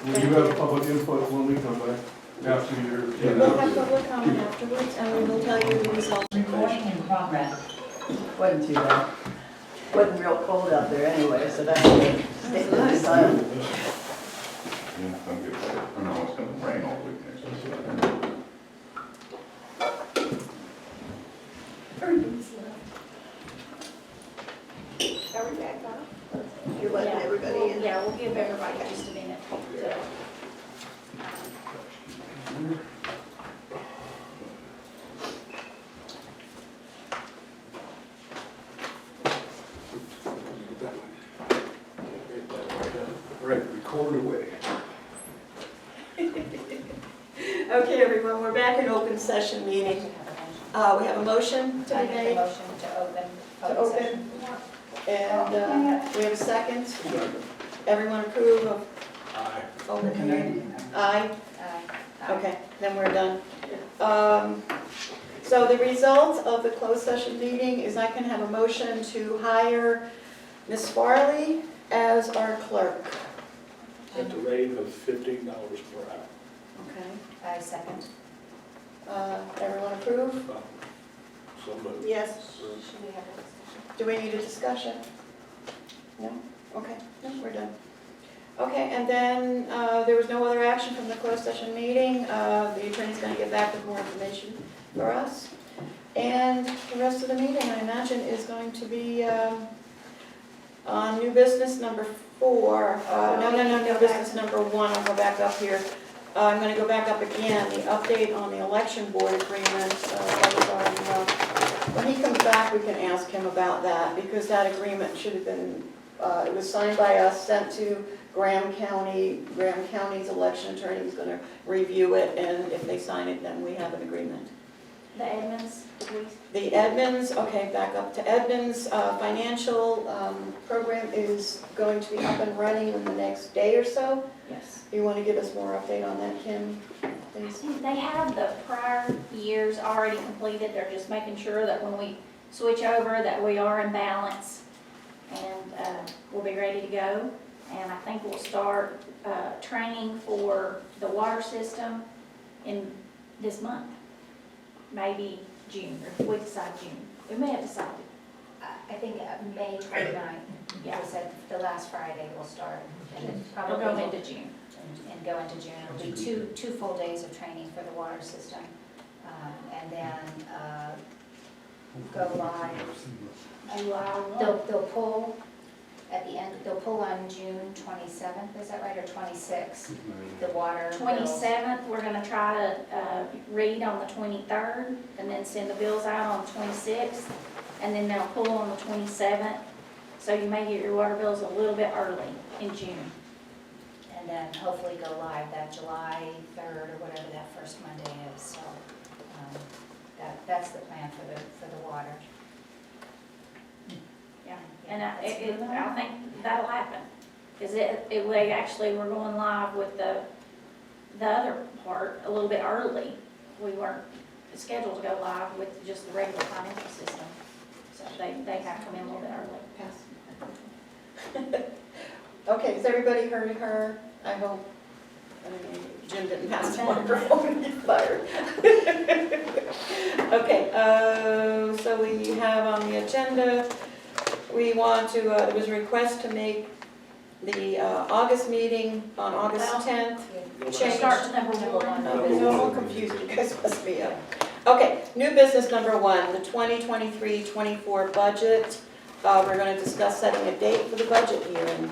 Will you have public input when we come back after your? We'll have public comment afterwards, and we will tell you the results. Recording in progress. Wasn't too bad. Wasn't real cold out there anyway, so that's good. Stay inside. Yeah, don't get that. I know it's gonna rain all week next week. Are we back on? You're letting Yeah, everybody in? Yeah, we'll give everybody just a minute to. All right, record away. Okay, everyone, we're back in open session meeting. We have a motion to I be make a made motion to open to public open, session. and we have a second. Everyone approve of Aye. open hearing? Aye? Aye. Okay, then we're done. So the result of the closed session meeting is I can have a motion to hire Ms. Farley as our clerk. At the rate of $15 per hour. Okay. I second. Everyone approve? So moved. Yes. Should we have a discussion? Do we need a discussion? No? Okay, no, we're done. Okay, and then there was no other action from the closed session meeting. The attorney's going to get back with more information for us. And the rest of the meeting, I imagine, is going to be on new business number 4. No, new business number 1. I'll go back up here. I'm going to go back up again, the update on the election board agreement. When he comes back, we can ask him about that, because that agreement should have been, it was signed by us, sent to Graham County. Graham County's election attorney is going to review it, and if they sign it, then we have an agreement. The Edmonds, did we? The Edmonds, okay, back up to Edmonds, financial program is going to be up and running in the next day or so. Yes. You want to give us more update on that, Kim, please? They have the prior years already completed, they're just making sure that when we switch over, that we are in balance, and we'll be ready to go. And I think we'll start training for the water system in this month, maybe June, or if we decide June. We may have decided. I think May 29th, Yeah. we said the last Friday we'll start. And then We'll probably go into June. and go into June. It'll be two full days of training for the water system. And then go live. July 1. They'll pull at the end, they'll pull on June 27th, is that right, or 26th? The water. bills. 27th, we're gonna try to read on the 23rd, and then send the bills out on the 26th, and then they'll pull on the 27th. So you may get your water bills a little bit early in June. And then hopefully go live that July 3rd or whatever that first Monday is, so that's the plan for the water. Yeah, and I think that'll happen, because we actually were going live with the other part a little bit early. We weren't scheduled to go live with just the regular financial system, so they have to come in a little bit early. Okay, has everybody heard her? I hope. Jim didn't pass the microphone, he's fired. Okay, so we have on the agenda, we want to, there was a request to make the August meeting on August 10th. Change. Start to number 1. I'm all confused, you guys must be up. Okay, new business number 1, the 2023-24 budget. We're going to discuss setting a date for the budget hearing.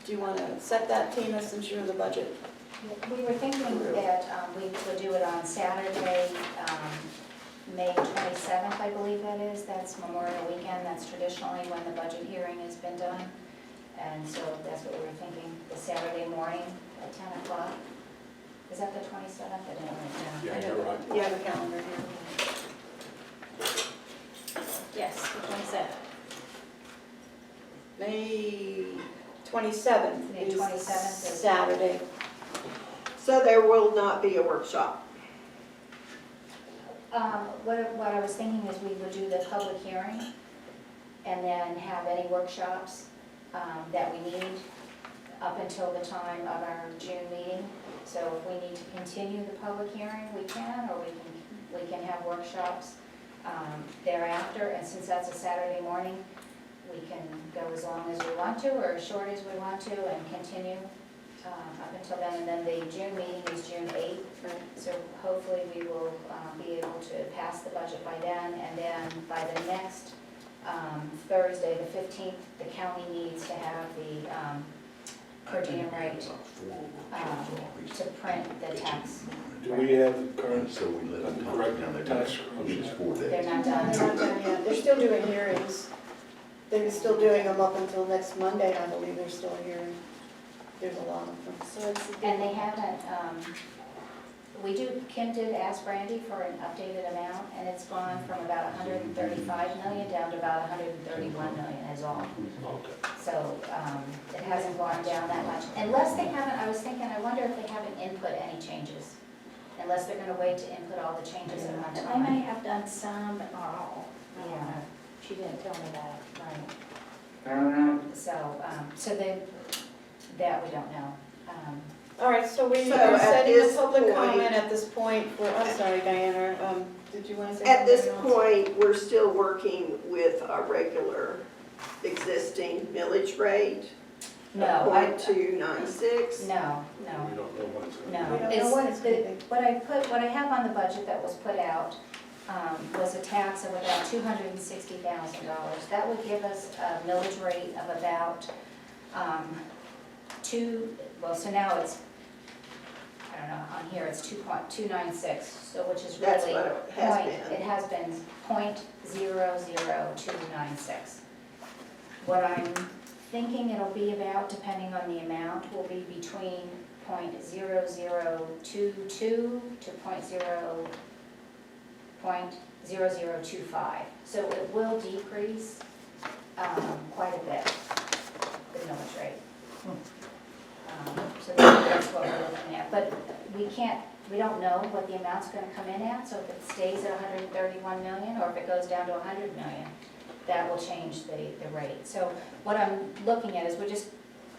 Do you want to set that, Tina, since you're the budget? We were thinking that we would do it on Saturday, May 27th, I believe that is. That's Memorial Weekend. That's traditionally when the budget hearing has been done. And so that's what we were thinking, the Saturday morning at 10 o'clock. Is that the 27th? I didn't write it down. Yeah, you're right. You have a calendar here. Yes, the 27th. May 27th The is 27th is- Saturday. So there will not be a workshop. What I was thinking is we would do the public hearing and then have any workshops that we need up until the time of our June meeting. So if we need to continue the public hearing, we can, or we can have workshops thereafter. And since that's a Saturday morning, we can go as long as we want to or as short as we want to and continue up until then. And then the June meeting is June 8th. So hopefully we will be able to pass the budget by then. And then by the next Thursday, the 15th, the county needs to have the per diem rate to print the tax. Do we have the current, correct tax scrubs? They're not done. They're not done yet. They're still doing hearings. They're still doing them up until next Monday, I believe they're still hearing. There's a lot of them. So it's, and they haven't, Kim did ask Brandy for an updated amount, and it's gone from about 135 million down to about 131 million is all. Okay. So it hasn't gone down that much. Unless they haven't, I was thinking, I wonder if they haven't input any changes. Unless they're gonna wait to input all the changes at one They time. may have done some, but not all. Yeah, She didn't tell me that. right. So that we don't know. All right, so we So are at setting this the public point- comment at this point for, I'm sorry, Diana, did you want to say At this something else? point, we're still working with our regular existing millage rate. No, .296. No. We don't know when it's gonna No, We don't know it's, what it's gonna be. what I have on the budget that was put out, was a tax of about $260,000. That would give us a millage rate of about, so now it's, I don't know, on here it's 2.296, so which is really. That's what it has point- been. It has been .00296. What I'm thinking it'll be about, depending on the amount, will be between .0022 to .0025. So it will decrease quite a bit, the millage rate. So that's what we're looking at. But we don't know what the amount's gonna come in at, so if it stays at 131 million, or if it goes down to 100 million, that will change the rate. So what I'm looking at is we just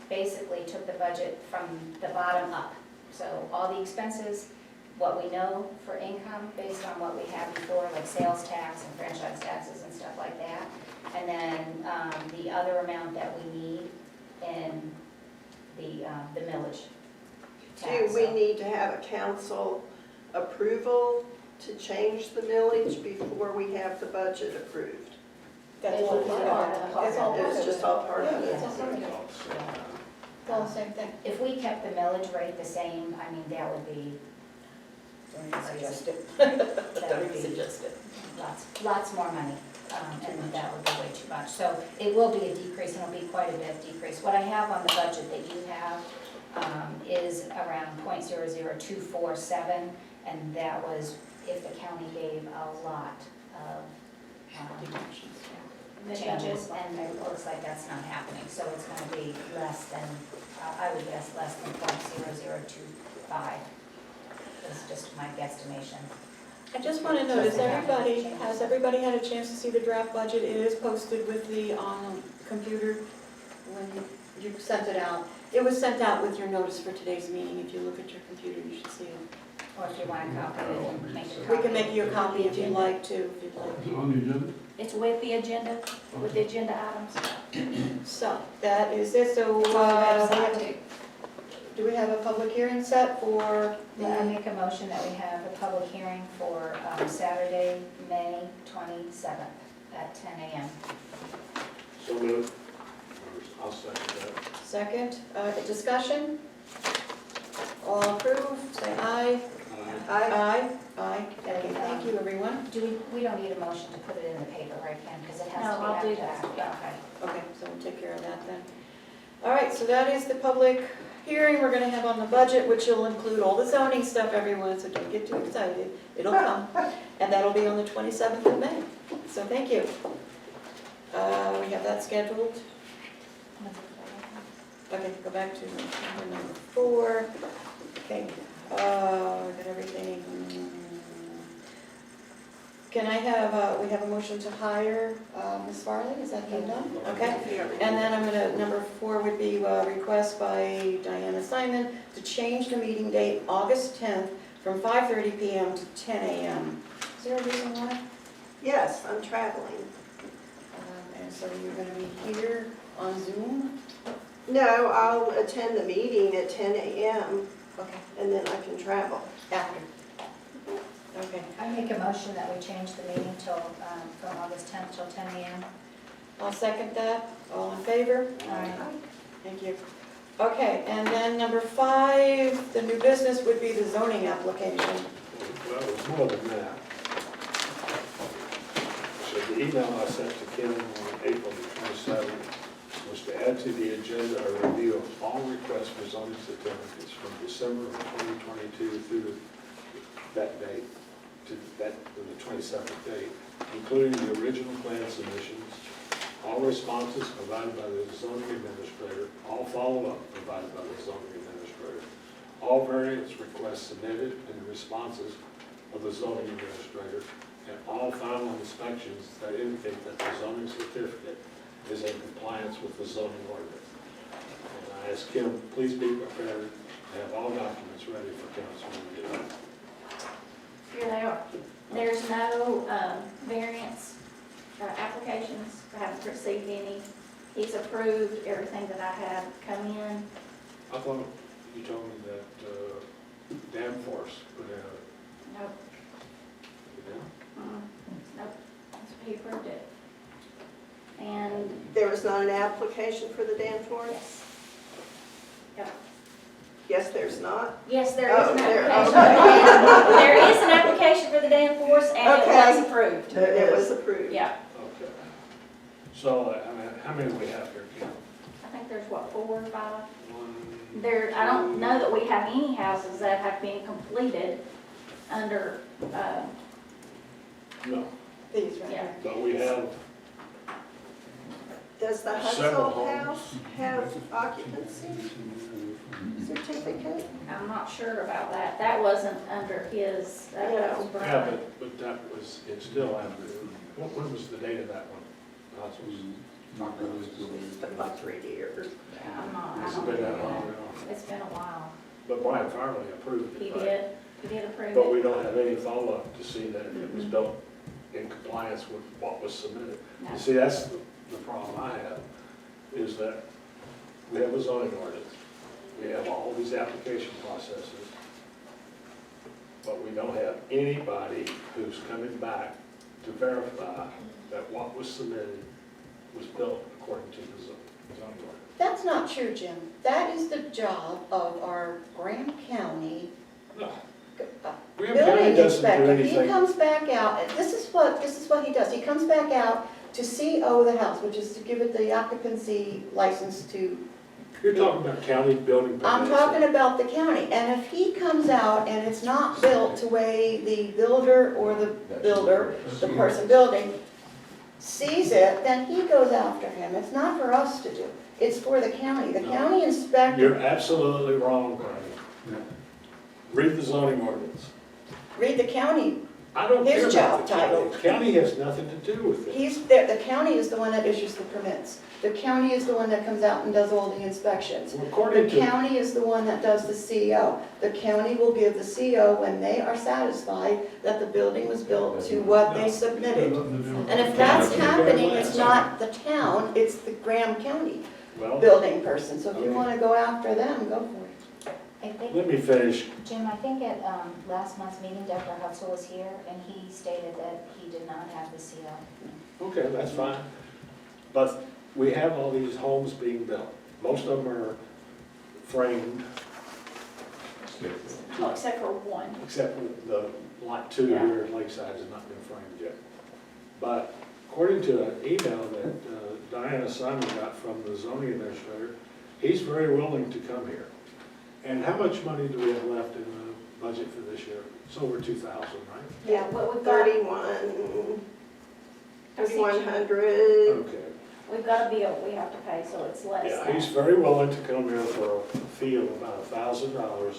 basically took the budget from the bottom up. So all the expenses, what we know for income based on what we had before, like sales tax and franchise taxes and stuff like that. And then the other amount that we need in the millage tax. Do we need to have a council approval to change the millage before we have the budget approved? That's all part of it. That's all part of it. It's just all part of Yeah, it. it's all part of it. It's all the same thing. If we kept the millage rate the same, I mean, that would be. Don't even suggest it. That Don't would even be suggest it. lots more money, and that would be way too much. So it will be a decrease, and it'll be quite a bit decrease. What I have on the budget that you have is around .00247, and that was if the county gave a lot of changes, and it looks like that's not happening. So it's gonna be less than, I would guess less than .0025. It's just my guesstimation. I just want to know, has everybody had a chance to see the draft budget? It is posted with the computer when you sent it out. It was sent out with your notice for today's meeting. If you look at your computer, you should see it. Or if you want a copy, make a copy. We can make you a copy if you'd like to, Is it on the agenda? It's with the agenda items. So, that is it. So, do we have a public hearing set for I make a motion that we have a public hearing for Saturday, May 27th at 10 a.m. So moved. I'll second that. second? Discussion? All approved, say aye. Aye. Aye. Okay, thank you, everyone. We don't need a motion to put it in the paper, right, Ken? Because it has No, to be I'll do advertised. that. Okay. Okay, so we'll take care of that then. All right, so that is the public hearing we're gonna have on the budget, which will include all the zoning stuff, everyone, so don't get too excited. It'll come. And that'll be on the 27th of May. So thank you. We have that scheduled. Okay, go back to number 4. Okay, got everything. Can I have, we have a motion to hire Ms. Farley, is that being done? Okay, and then I'm gonna, number 4 would be a request by Diana Simon to change the meeting date, August 10th, from 5:30 PM to 10 AM. Is there a reason why? Yes, I'm traveling. And so you're gonna be here on Zoom? No, I'll attend the meeting at 10 a.m. Okay. and then I can travel. After. Okay. I make a motion that we change the meeting till, from August 10th till 10 a.m. I'll second that. All in favor? Aye. Thank you. Okay, and then number 5, the new business would be the zoning application. Well, it was more than that. So the email I sent to Kim on April the 27th was to add to the agenda a review of all requests for zoning certificates from December of 2022 through that date, to the 27th date, including the original plan submissions, all responses provided by the zoning administrator, all follow-up provided by the zoning administrator, all variance requests submitted and the responses of the zoning administrator, and all final inspections that indicate that the zoning certificate is in compliance with the zoning ordinance. And I ask Kim, please be prepared to have all documents ready for council review. Here they are. There's no variance applications. I haven't received any. He's approved everything that I had come in. I thought you told me that Danforth would have. Nope. You know? Nope. He approved it. And There was not an application for the Danforth? yes. Yep. Yes, there's not? Yes, there is Oh, an there- application. There is an application for the Danforth and it Okay. was approved. It was approved. Yeah. Okay. So, I mean, how many do we have here, Kim? I think there's what, 4 or 5? One, There, I don't know that we have any houses that have been completed under, no, These right yeah. here. but we have Does the several Hudson homes. House have occupancy certificate? I'm not sure about that. That wasn't under his, that was Yeah, Brian. but that was, it's still after, when was the date of that one? That was Not good. It's been about 3 years. I'm not, I It's don't been that know. long ago. It's been a while. But Brian Farley approved He it, right? did approve But we it. don't have any follow-up to see that it was built in compliance with what was submitted. No. You see, that's the problem I have, is that we have a zoning ordinance. We have all these application processes, but we don't have anybody who's coming back to verify that what was submitted was built according to the zoning ordinance. That's not true, Jim. That is the job of our Graham County No. uh, Graham County building doesn't do inspector. He anything. comes back out, and this is what he does. He comes back out to CO the house, which is to give it the occupancy license to. You're talking about county building permits. I'm talking about the county, and if he comes out and it's not built to way the builder or the builder, the person building, sees it, then he goes after him. It's not for us to do. It's for the county. The No. county inspector. You're absolutely wrong, Brian. Read the zoning ordinance. Read the county. I don't care His about job the county. title. The county has nothing to do with it. He's there, the county is the one that issues the permits. The county is the one that comes out and does all the inspections. Well, The according to, county is the one that does the CO. The county will give the CO when they are satisfied that the building was built to what they submitted. And if that's happening, it's not the town, it's the Graham County well, building person. So if you Okay. want to go after them, go for it. I think, let me finish. Jim, I think at last month's meeting, Dr. Hutzel was here, and he stated that he did not have the CO. Okay, that's fine. But we have all these homes being built. Most of them are framed, Oh, except for one. except for the lot 2 Yeah. here in Lakeside has not been framed yet. But according to an email that Diana Simon got from the zoning administrator, he's very willing to come here. And how much money do we have left in the budget for this year? It's over 2,000, right? Yeah, what we've got. 3,100. Okay. we've got a bill we have to pay, so it's less Yeah, than. he's very willing to come here for a fee of about $1,000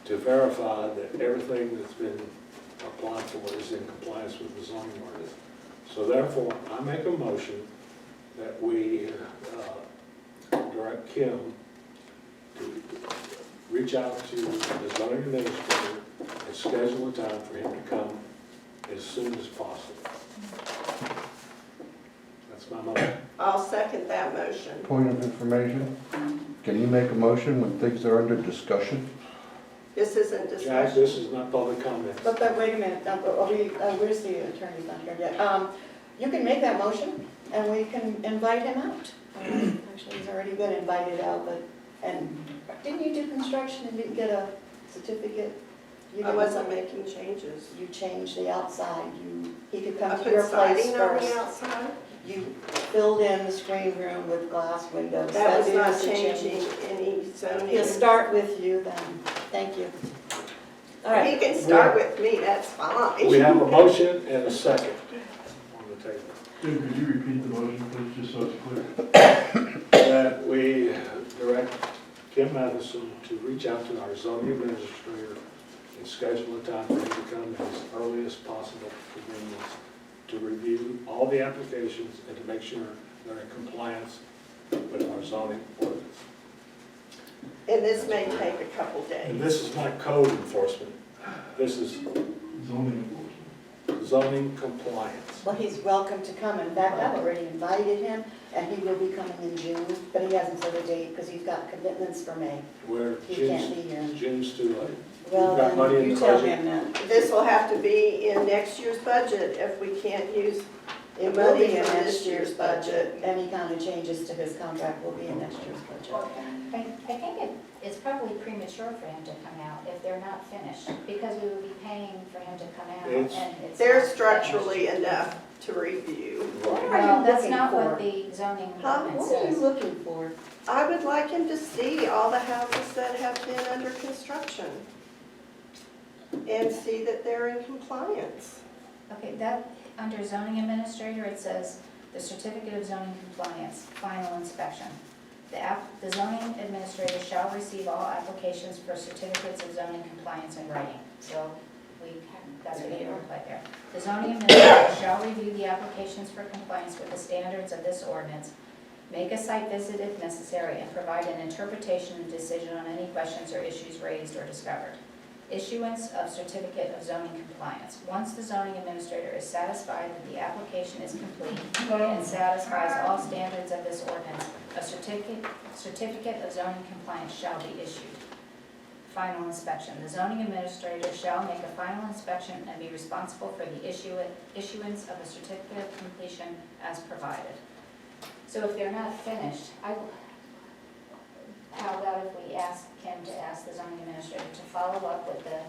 to verify that everything that's been applied for is in compliance with the zoning ordinance. So therefore, I make a motion that we direct Kim to reach out to the zoning administrator and schedule a time for him to come as soon as possible. That's my motion. I'll second that motion. Point of information, can you make a motion when things are under discussion? This isn't Jack, discussion. this is not public comment. But wait a minute, where's the attorney's not here yet? You can make that motion, and we can invite him out. Actually, he's already been invited out, and didn't you do construction and didn't get a certificate? You I didn't- wasn't making changes. You changed the outside, he could I come to put your place siding on the first. outside. You filled in the screen room with glass windows. That was That not is a change. changing any zoning. He'll start with you then, thank you. All He right, can start with me, that's fine. We have a motion and a second on the table. Jim, could you repeat the motion, please, just so it's clear? That we direct Kim Matheson to reach out to our zoning administrator and schedule a time for him to come as early as possible convenience to review all the applications and to make sure they're in compliance with our zoning ordinance. And this may take a couple And days. this is not code enforcement, this is Zoning enforcement. zoning compliance. well, he's welcome to come. In fact, I've already invited him, and he will be coming in June, but he hasn't set a date because he's got commitments for May. Where He can't be here. June's too late. Well, We've got money then in you the tell budget. him that. This will have to be in next year's budget if we can't use It will be in next year's budget. Any kind of changes to his contract will be in next year's budget. I think it's probably premature for him to come out if they're not finished, because we would be paying for him to come out and it's. They're not structurally finished. enough to review. What are Well, you that's looking not for? what the zoning Huh? ordinance What are you says. looking for? I would like him to see all the houses that have been under construction and see that they're in compliance. Okay, that, under zoning administrator, it says, the certificate of zoning compliance, final inspection. The zoning administrator shall receive all applications for certificates of zoning compliance in writing. So that's what you wrote right there. The zoning administrator shall review the applications for compliance with the standards of this ordinance, make a site visit if necessary, and provide an interpretation and decision on any questions or issues raised or discovered. Issuance of certificate of zoning compliance. Once the zoning administrator is satisfied that the application is complete and satisfies all standards of this ordinance, a certificate of zoning compliance shall be issued. Final inspection. The zoning administrator shall make a final inspection and be responsible for the issuance of a certificate of completion as provided. So if they're not finished, how about if we ask him to ask the zoning administrator to follow up with the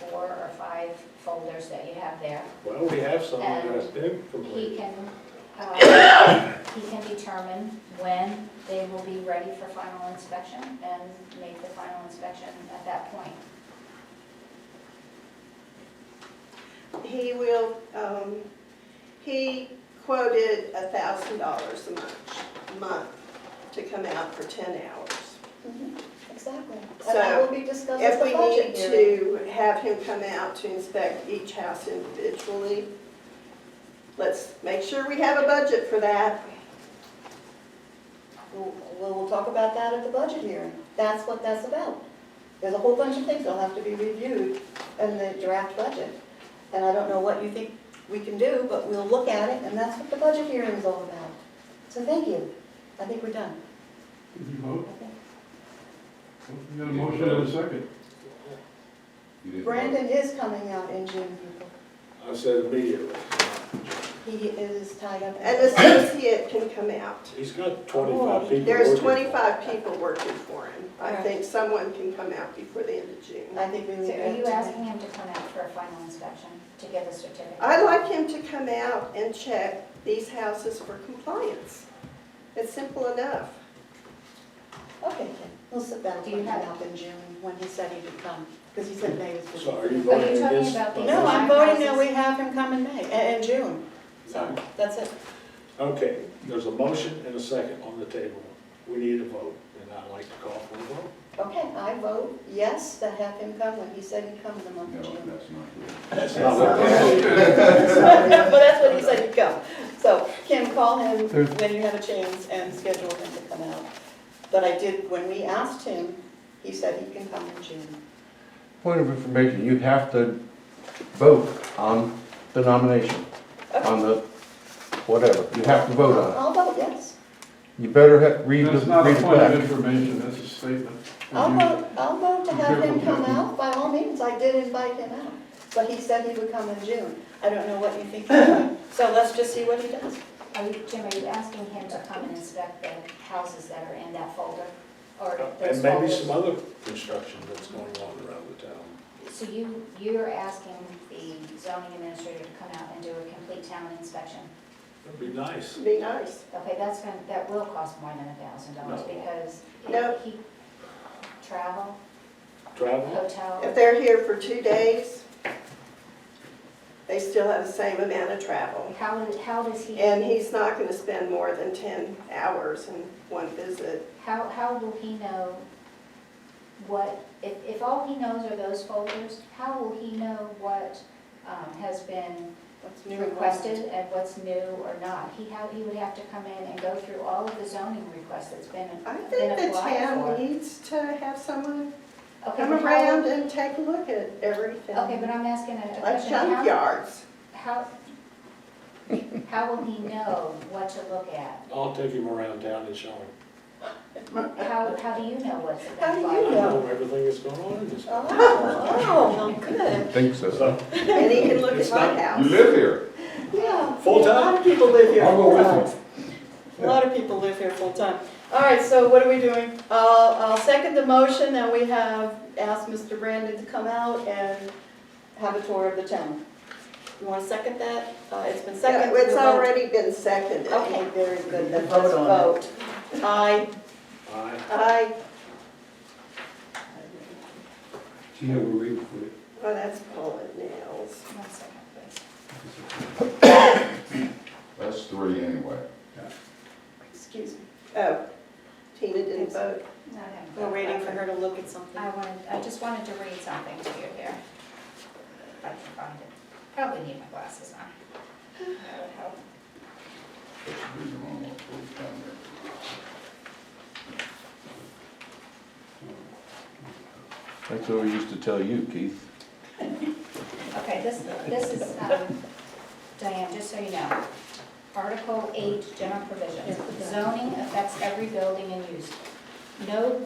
4 or 5 folders that you have there? Well, we have some that And has been He completed. can determine when they will be ready for final inspection and make the final inspection at that point. He will, he quoted $1,000 a month to come out for 10 hours. Exactly. And So, that will be discussed at If the we budget need hearing. to have him come out to inspect each house individually, let's make sure we have a budget for that. We'll talk about that at the budget hearing. That's what that's about. There's a whole bunch of things that'll have to be reviewed in the draft budget. And I don't know what you think we can do, but we'll look at it, and that's what the budget hearing is all about. So thank you. I think we're done. Did you vote? Okay. We got a motion and a second. Brandon is coming out in June, people. I said immediately. He is tied up. An associate can come out. He's got 25 people There's working. 25 people working for him. I Alright. think someone can come out before the end of June. I think we So leave are it you to him. asking him to come out for a final inspection to get a certificate? I'd like him to come out and check these houses for compliance. It's simple enough. Okay, Ken, we'll sit down Do with you him have- up in June when he said he would come, because he said May was busy. So are you Are voting you talking against? about these? No, I'm Design voting that houses? we have him come in May, in June. So, that's it. Okay, there's a motion and a second on the table. We need a vote, and I'd like to call for a vote. Okay, I vote yes to have him come when he said he'd come in the month No, of June. that's not good. That's not what But that's what he said he'd come. So Kim, call him when you have a chance and schedule him to come out. But I did, when we asked him, he said he can come in June. Point of information, you have to vote on the nomination, on the whatever. You have to vote on it. I'll vote yes. You better read That's not a the point of back. information, that's a statement. I'll vote to have him come Careful, out, by all means, I did invite him out. But he said he would come in June. I don't know what you think he's doing, so let's just see what he does. Jim, are you asking him to come and inspect the houses that are in that folder? Or those And maybe folders? some other construction that's going on around the town. So you're asking the zoning administrator to come out and do a complete town inspection? That'd be nice. Be nice. Okay, that will cost more than $1,000 No. because No. he, travel, Travel? hotel. If they're here for 2 days, they still have the same amount of travel. How does he? And he's not gonna spend more than 10 hours in one visit. How will he know what, if all he knows are those folders, how will he know what has been What's new requested and what's new or not? He would have to come in and go through all of the zoning requests that's been I been think the applied town for. needs to have someone Okay, come but how around will- and take a look at everything. Okay, but I'm asking a Like question. junkyards. How will he know what to look at? I'll take him around town and show him. How do you know what's How do been you I applied? know everything that's going on in this town. Oh, good. I think so. So, And he can look It's at my not- house. live here. Yeah. Full A lot time? of people live here. I'll go with full-time. A lot of people live here full-time. All right, so what are we doing? I'll second the motion that we have asked Mr. Brandon to come out and have a tour of the town. You want to second that? It's been Yeah, seconded. it's We'll vote. already been seconded. Okay, very good. Then Vote let's on vote. Aye. Aye. Oh, that's pulling nails. One second, please. That's 3 anyway. Excuse me. Oh, Tina didn't vote. No, I haven't. We're waiting for her to look at something. I just wanted to read something to you here. If I can find it. Probably need my glasses on. That would help. That should be the wrong one, put it down there. That's what we used to tell you, Keith. Okay, this is, Diane, just so you know, Article 8, General Provisions. Zoning affects every building and use. No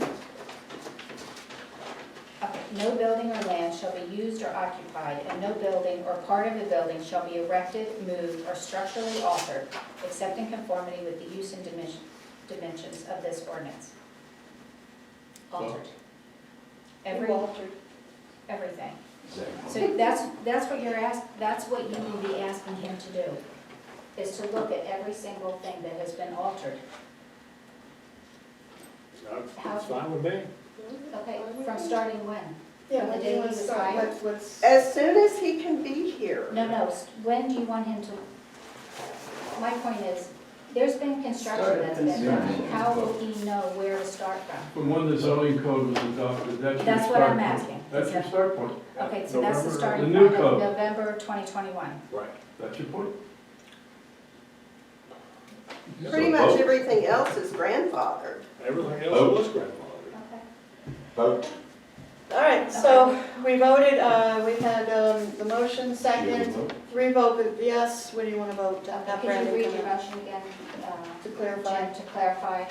building or land shall be used or occupied, and no building or part of a building shall be erected, moved, or structurally altered, except in conformity with the use and dimensions of this ordinance. Altered. Everything. So that's what you're that's what you will be asking him to do, is to look at every single thing that has been altered. That's fine with me. Okay, from starting when? Yeah, From the when do day you he want to was start? hired? What's? As soon as he can be here. No, when do you want him to? My point is, there's been construction that's been done. How will he know where to start from? From when the zoning code was adopted, that's your start point. That's what I'm asking. That's your start point. Okay, so that's the starting The new point of code. November 2021. Right. That's your point. Pretty much everything else is grandfathered. Everything else was grandfathered. Okay. Vote. All right, so we voted, we had the motion, second, 3 voted yes. What do you want to vote? Have Could you Brandon read come your in? motion again? To clarify. Jim, to clarify,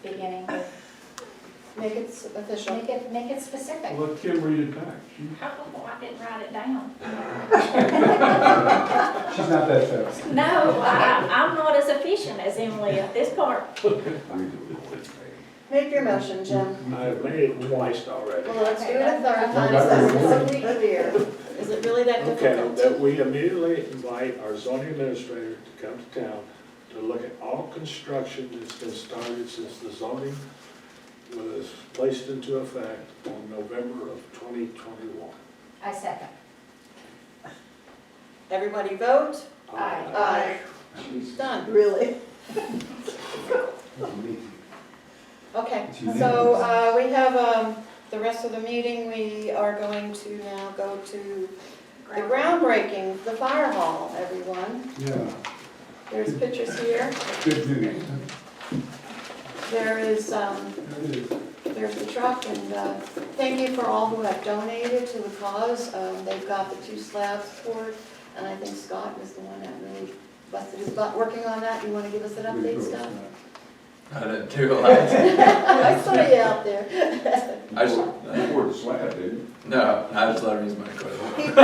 beginning with, Make it official. make it specific. Let Kim read it back. Oh, I didn't write it down. She's not that fast. No, I'm not as efficient as Emily at this part. Make your motion, Jim. I've made it twice already. Well, let's do it a third time, so it's really clear. Is it really that Okay, difficult? that we immediately invite our zoning administrator to come to town to look at all construction that's been started since the zoning was placed into effect on November of 2021. I second. Everybody vote? Aye. Aye. Done. Really? Okay, so we have the rest of the meeting. We are going to now go to the groundbreaking, the fire hall, everyone. Yeah, There's pictures here. good news. There is, there's the truck, and thank you for all who have donated to the cause. They've got the 2 slabs poured, and I think Scott was the one that really busted his butt working on that. You want to give us an update, Scott? I didn't do a lot. I saw you out there. I just, poured the slab, didn't you? no, I just let him use my equipment.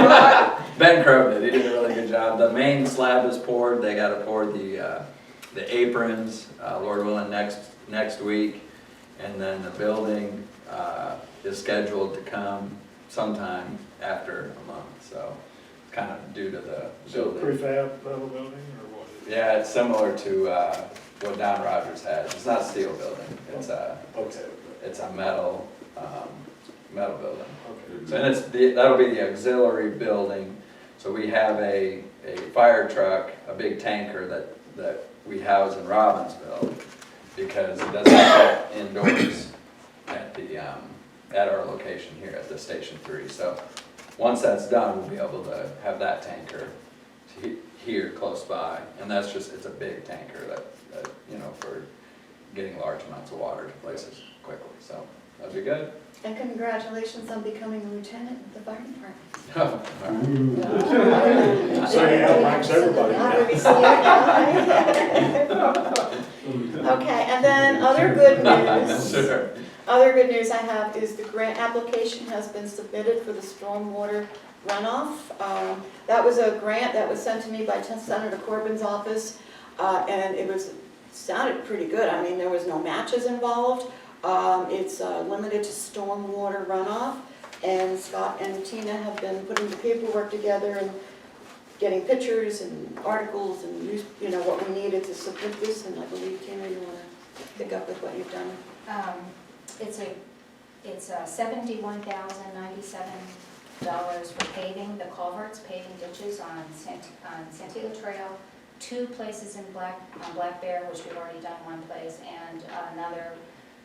Ben Crow did, he did a really good job. The main slab is poured, they gotta pour the aprons, Lord willing, next week. And then the building, is scheduled to come sometime after a month, so it's kind of due to the So building. prefab metal building or what? Yeah, it's similar to, what Don Rogers has. It's not a steel building, it's a, Okay. it's a metal building. Okay. So, and that'll be the auxiliary building. So we have a fire truck, a big tanker that we house in Robbinsville because it doesn't fit indoors at our location here at the Station 3. So once that's done, we'll be able to have that tanker here close by. And that's just, it's a big tanker that for getting large amounts of water to places quickly. So that'll be good. And congratulations on becoming a lieutenant at the fire department. So he outranks everybody. Okay, and then other good news. Sure. Other good news I have is the grant application has been submitted for the stormwater runoff. That was a grant that was sent to me by Senator Corbin's office, and sounded pretty good. I mean, there was no matches involved. It's limited to stormwater runoff, and Scott and Tina have been putting the paperwork together and getting pictures and articles and what we needed to submit this, and I believe, Tina, you want to pick up with what you've done? It's $71,097 for paving the culverts, paving ditches on Santeetlah Trail, 2 places on Black Bear, which we've already done 1 place, and another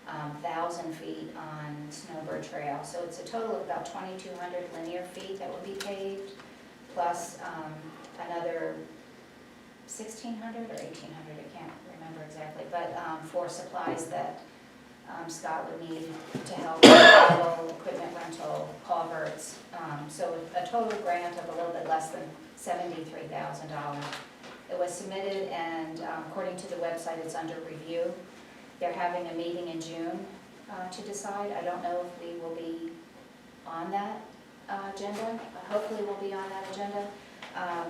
1,000 feet on Snowbird Trail. So it's a total of about 2,200 linear feet that will be paved, plus another 1,600 or 1,800, I can't remember exactly, but for supplies that Scott would need to help with travel, equipment rental, culverts. So a total grant of a little bit less than $73,000. It was submitted, and according to the website, it's under review. They're having a meeting in June to decide. I don't know if we will be on that agenda. Hopefully we'll be on that agenda.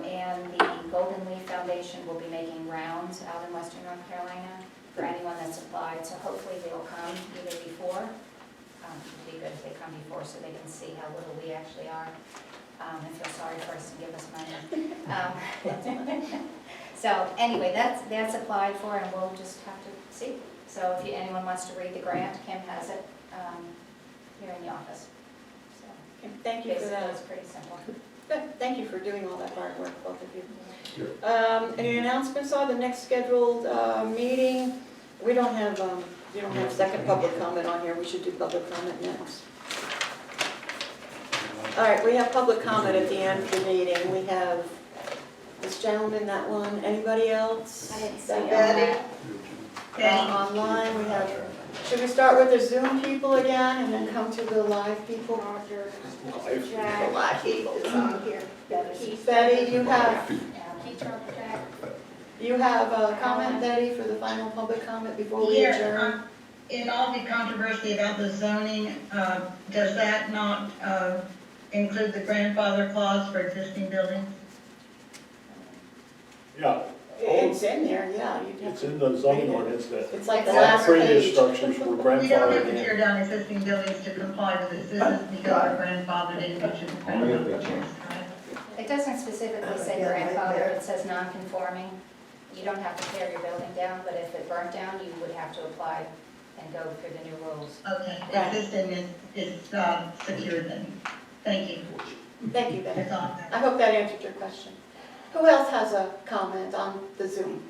And the Golden Leaf Foundation will be making rounds out in Western North Carolina for anyone that's applied. So hopefully they'll come either before. It'd be good if they come before so they can see how little we actually are. And feel sorry for us to give us money. So anyway, that's applied for, and we'll just have to see. So if anyone wants to read the grant, Kim has it here in the office. So thank you for that. It's pretty simple. Good. Thank you for doing all that hard work, both of you. Any announcements on the next scheduled meeting? We don't have, you don't have second public comment on here. We should do public comment next. All right, we have public comment at the end of the meeting. We have this gentleman, that one. Anybody else? I didn't see Betty. Online, we have, should we start with the Zoom people again and then come to the live people? The live people is on here. Betty, you have a comment, Betty, for the final public comment before we adjourn? In all the controversy about the zoning, does that not include the grandfather clause for existing buildings? Yeah. It's in there, yeah. It's in the zoning ordinance that It's like the all last previous page. structures were We don't have grandfathered to in. tear down existing buildings to comply with this. This is because our grandfather didn't mention grandfather. It doesn't specifically say grandfather, it says non-conforming. You don't have to tear your building down, but if it burnt down, you would have to apply and go through the new rules. Okay, existing is secured then. Thank you. Thank you, Betty. That's all. I hope that answered your question. Who else has a comment on the Zoom?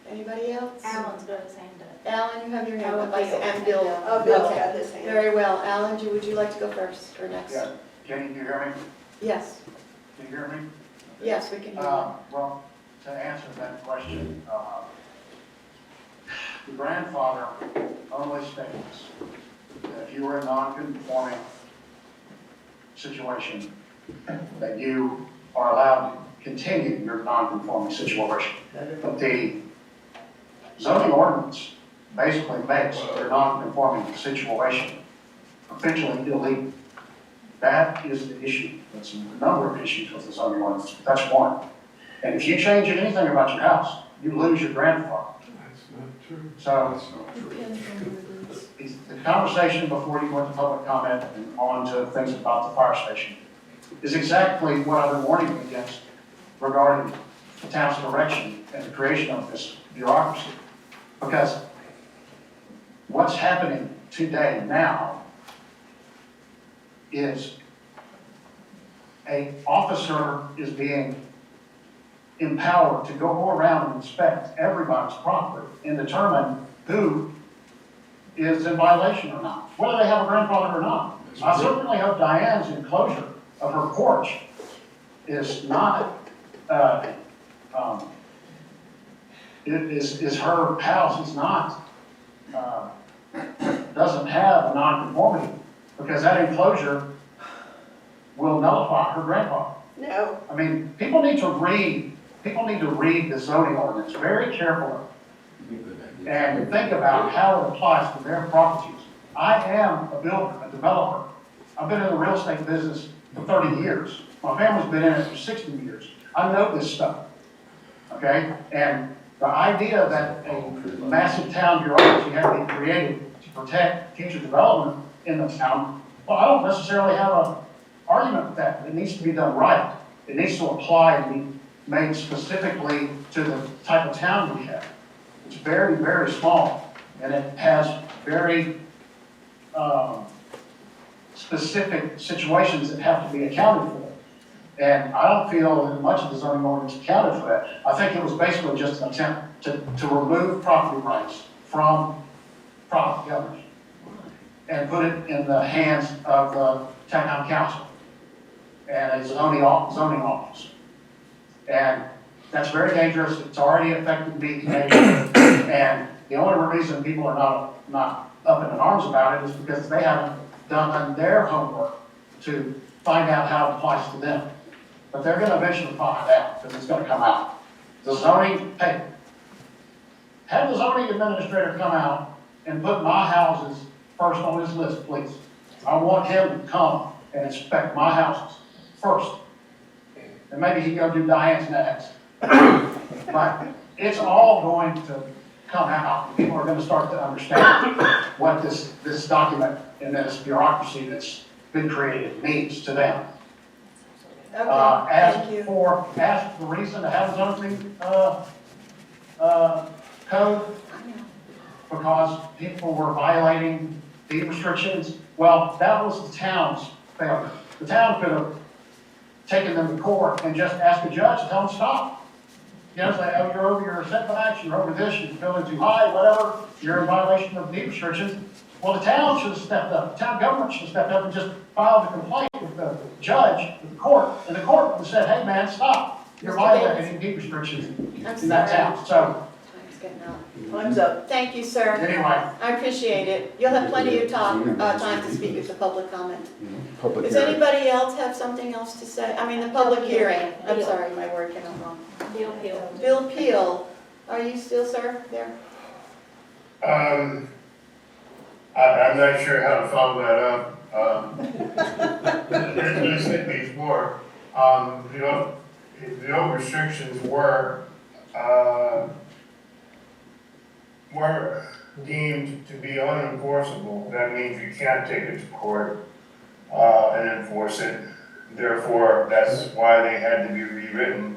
Anybody else? Alan's got his hand up. Alan, you have your hand Oh, up, I see, Bill. and Bill. Oh, Bill's Okay. got his hand. Very well. Alan, would you like to go first or next? Yeah, can you hear me? Yes, Can you hear me? yes, we can hear you. Well, to answer that question, the grandfather only states that if you were in a non-conforming situation, that you are allowed to continue your non-conforming situation. But the zoning ordinance basically makes your non-conforming situation officially illegal. That is the issue. There's a number of issues with the zoning ordinance. That's one. And if you change anything about your house, you lose your grandfather. That's not true. So the conversation before you went to public comment and on to things about the fire station is exactly what I've been warning against regarding the town's direction and the creation of this bureaucracy. Because what's happening today now is an officer is being empowered to go around and inspect everybody's property and determine who is in violation or not, whether they have a grandfather or not. I certainly hope Diane's enclosure of her porch is not, is her house is not, doesn't have a non-conformity, because that enclosure will nullify her grandfather. No. I mean, people need to read the zoning ordinance very carefully and think about how it applies to their properties. I am a builder, a developer. I've been in the real estate business for 30 years. My family's been in it for 60 years. I know this stuff, okay? And the idea that a massive town bureaucracy had to be created to protect future development in the town, well, I don't necessarily have an argument with that. It needs to be done right. It needs to apply and be made specifically to the type of town we have. It's very, very small, and it has very specific situations that have to be accounted for. And I don't feel that much of the zoning ordinance accounted for that. I think it was basically just an attempt to remove property rights from property owners and put it in the hands of the town council and a zoning office. And that's very dangerous. It's already affected me negatively. And the only reason people are not up in arms about it is because they haven't done their homework to find out how it applies to them. But they're going to eventually find out because it's going to come out. The zoning, hey, have the zoning administrator come out and put my houses first on his list, please. I want him to come and inspect my houses first. And maybe he can go do Diane's next. But it's all going to come out. People are going to start to understand what this document and this bureaucracy that's been created means to them. Okay, thank you. Ask the reason to have zoning code, because people were violating deed restrictions. Well, that was the town's failure. The town could have taken them to court and just asked the judge to tell them to stop. You know, say, oh, you're over your setbacks, you're over this, you're building too high, whatever, you're in violation of deed restrictions. Well, the town should have stepped up. The town government should have stepped up and just filed a complaint with the judge, with the court, and the court would have said, hey, man, stop. You're violating deed restrictions in that town. So, Time's getting up. Time's up. Thank you, sir. anyway. I appreciate it. You'll have plenty of time to speak at the public comment. Public Does hearing. anybody else have something else to say? I mean, the public hearing. I'm sorry, my word came out wrong. Bill Peel. Bill Peel, are you still, sir, there? I'm not sure how to follow that up. Listening before, the old restrictions were deemed to be unenforceable. That means you can't take it to court and enforce it. Therefore, that's why they had to be rewritten.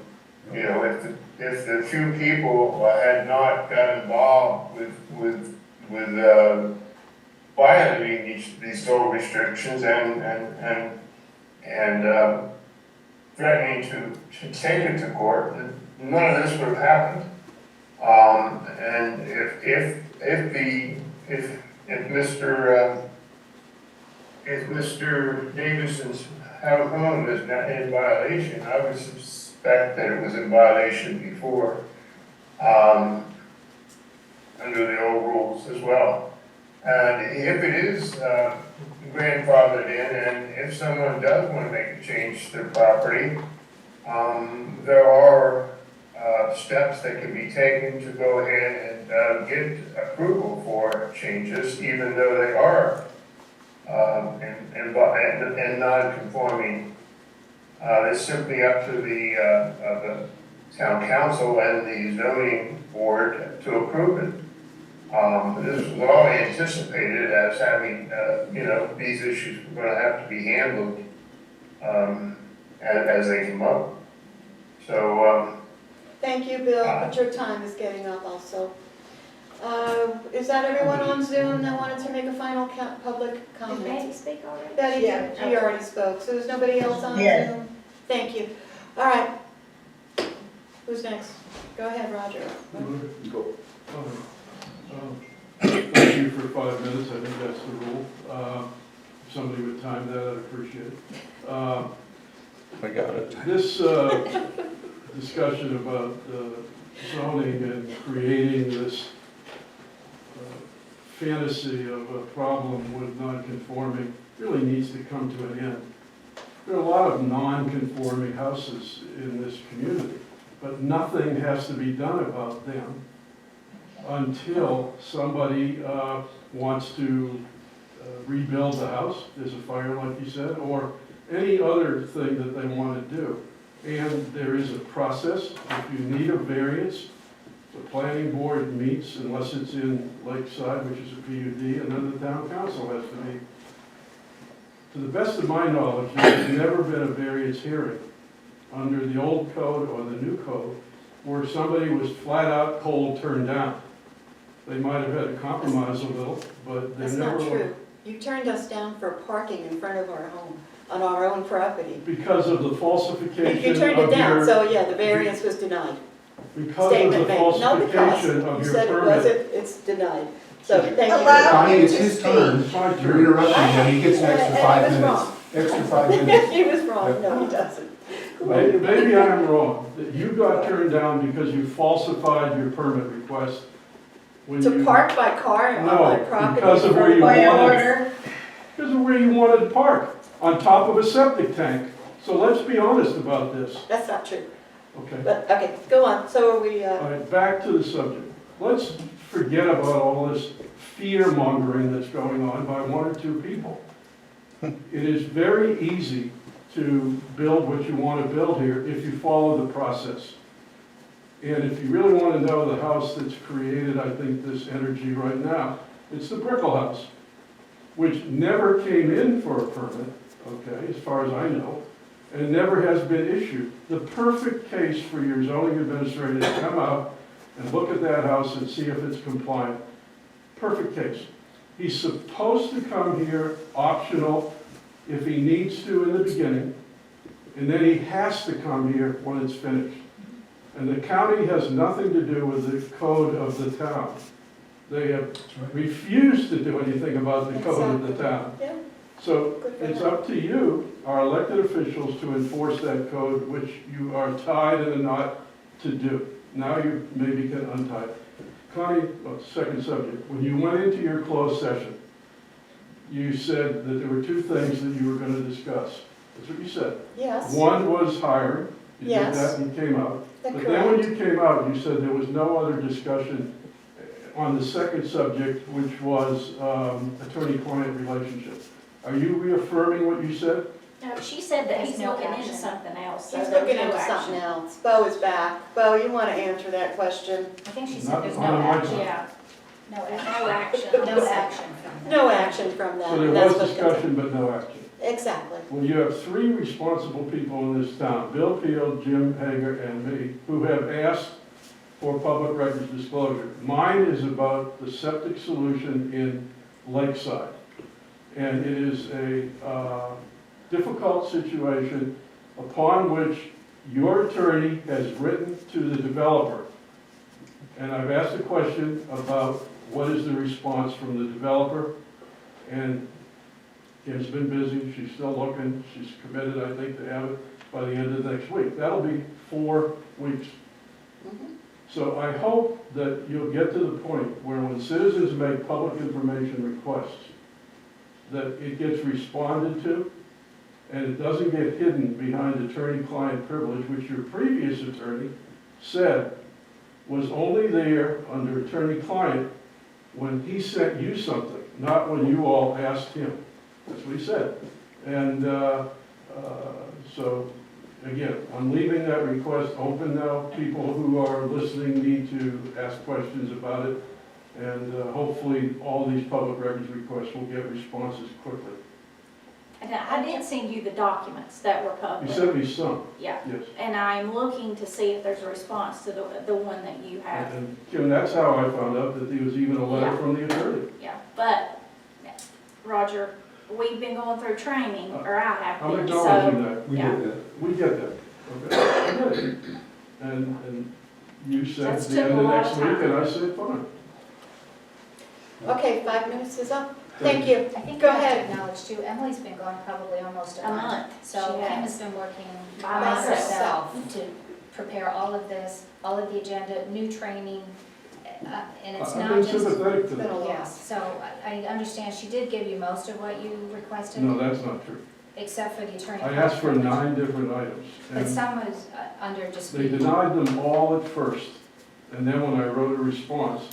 You know, if the few people had not got involved with violating these old restrictions and threatening to take it to court, none of this would have happened. And if Mr. Davison's home is not in violation, I would suspect that it was in violation before, under the old rules as well. And if it is grandfathered in, and if someone does want to make a change to their property, there are steps that can be taken to go ahead and get approval for changes, even though they are in non-conforming. It's simply up to the town council and the zoning board to approve it. This was all anticipated as having, these issues were going to have to be handled as they come up. So, Thank you, Bill, but your time is getting up also. Is that everyone on Zoom that wanted to make a final public Did comment? Betty speak already? Betty, Yeah. she already spoke, so there's nobody else on Yes. Zoom? Thank you. All right. Who's next? Go ahead, Roger. Go. Thank you for 5 minutes, I think that's the rule. If somebody would time that, I'd appreciate it. I got it. This discussion about zoning and creating this fantasy of a problem with non-conforming really needs to come to an end. There are a lot of non-conforming houses in this community, but nothing has to be done about them until somebody wants to rebuild the house, there's a fire like you said, or any other thing that they want to do. And there is a process. If you need a variance, the planning board meets, unless it's in Lakeside, which is a PUD, and then the town council has to meet. To the best of my knowledge, there's never been a variance hearing under the old code or the new code where somebody was flat out cold turned down. They might have had to compromise a little, but they That's never not were. true. You turned us down for parking in front of our home, on our own property. Because of the falsification You turned it of down, your, so yeah, the variance was denied. because of the Statement made. No, because falsification you of your said it permit. wasn't, it's denied. So thank you. Allow Connie, him it's to his speak. turn. It's my You're turn. interrupting him, he gets an extra And 5 he was minutes. wrong. Extra 5 minutes. He was wrong, no, he doesn't. Who are you? Maybe I'm wrong, that you got turned down because you falsified your permit request. When To you- park my car on my No, property. because of in where front you my Point of wanted, order. because of where you wanted to park, on top of a septic tank. So let's be honest about this, That's not true. okay? But, okay, go on. So are we, All right, back to the subject. Let's forget about all this fear-mongering that's going on by one or two people. It is very easy to build what you want to build here if you follow the process. And if you really want to know the house that's created, I think, this energy right now, it's the Brickell House, which never came in for a permit, okay, as far as I know, and never has been issued. The perfect case for your zoning administrator to come out and look at that house and see if it's compliant. Perfect case. He's supposed to come here optional if he needs to in the beginning, and then he has to come here when it's finished. And the county has nothing to do with the code of the town. They have refused to do anything about the code of the town. yeah, So good for it's them. up to you, our elected officials, to enforce that code, which you are tied in a knot to do. Now you maybe can untie it. Connie, second subject, when you went into your closed session, you said that there were two things that you were going to discuss. That's what you said. Yes, One was hiring. You did Yes. that and you came out. that's But then when correct. you came out, you said there was no other discussion on the second subject, which was attorney-client relationship. Are you reaffirming what you said? No, she said that There's he's no looking into action. something else. so He's there's looking no into action. something else. Bo is back. Bo, you want to answer that question? I think she Not said there's no on my action. time. Yeah, No no action. action. No action from them. No action from them. So there and that's was what- discussion, but no action. Exactly. Well, you have three responsible people in this town, Bill Peel, Jim Hager, and me, who have asked for public records disclosure. Mine is about the septic solution in Lakeside. And it is a difficult situation. upon which your attorney has written to the developer. And I've asked a question about what is the response from the developer, and Kim's been busy, she's still looking, she's committed, I think, to have it by the end of next week. That'll be 4 weeks. So I hope that you'll get to the point where when citizens make public information requests, that it gets responded to, and it doesn't get hidden behind attorney-client privilege, which your previous attorney said was only there under attorney-client when he sent you something, not when you all asked him. That's what he said. And so, again, I'm leaving that request open now. People who are listening need to ask questions about it, and hopefully all these public records requests will get responses quickly. And I did send you the documents that were You public. sent me some. Yeah. Yes. And I'm looking to see if there's a response to the one that you have. And Kim, that's how I found out that there was even a letter Yeah. from the attorney. Yeah, but, Roger, we've been going through training, or I have I'm been, acknowledging so, that. yeah. We get that. Okay? I get it. And you said That's the end took of a lot next of week, time. and I said, fine. Okay, 5 minutes is up. Thank you. I think Go you have to ahead. acknowledge too, Emily's been gone probably almost a A month. month. So She Kim has. has been working By by myself. herself to prepare all of this, all of the agenda, new training. And it's I've not been just. sympathetic to Been a that. lot. Yes, so I understand she did give you most of what you requested, No, that's not true. except for the attorney. I asked for 9 different items. But And some was under they dispute. denied them all at first. And then when I wrote a response,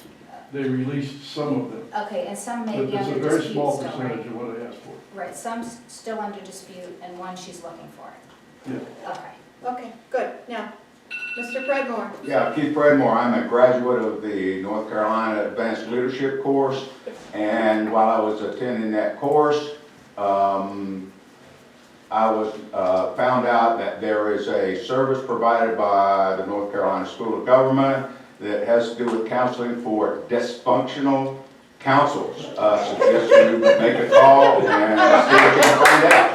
they released some of them. Okay, and some may But be it's a under very dispute small still, percentage right? of what I asked for. Right, some's still under dispute and one she's looking for. Yeah. Okay. Okay, good. Now, Mr. Predmore. Yeah, Keith Predmore. I'm a graduate of the North Carolina Advanced Leadership course, and while I was attending that course, I was found out that there is a service provided by the North Carolina School of Government that has to do with counseling for dysfunctional councils. Suggest you make a call and see what you can find out.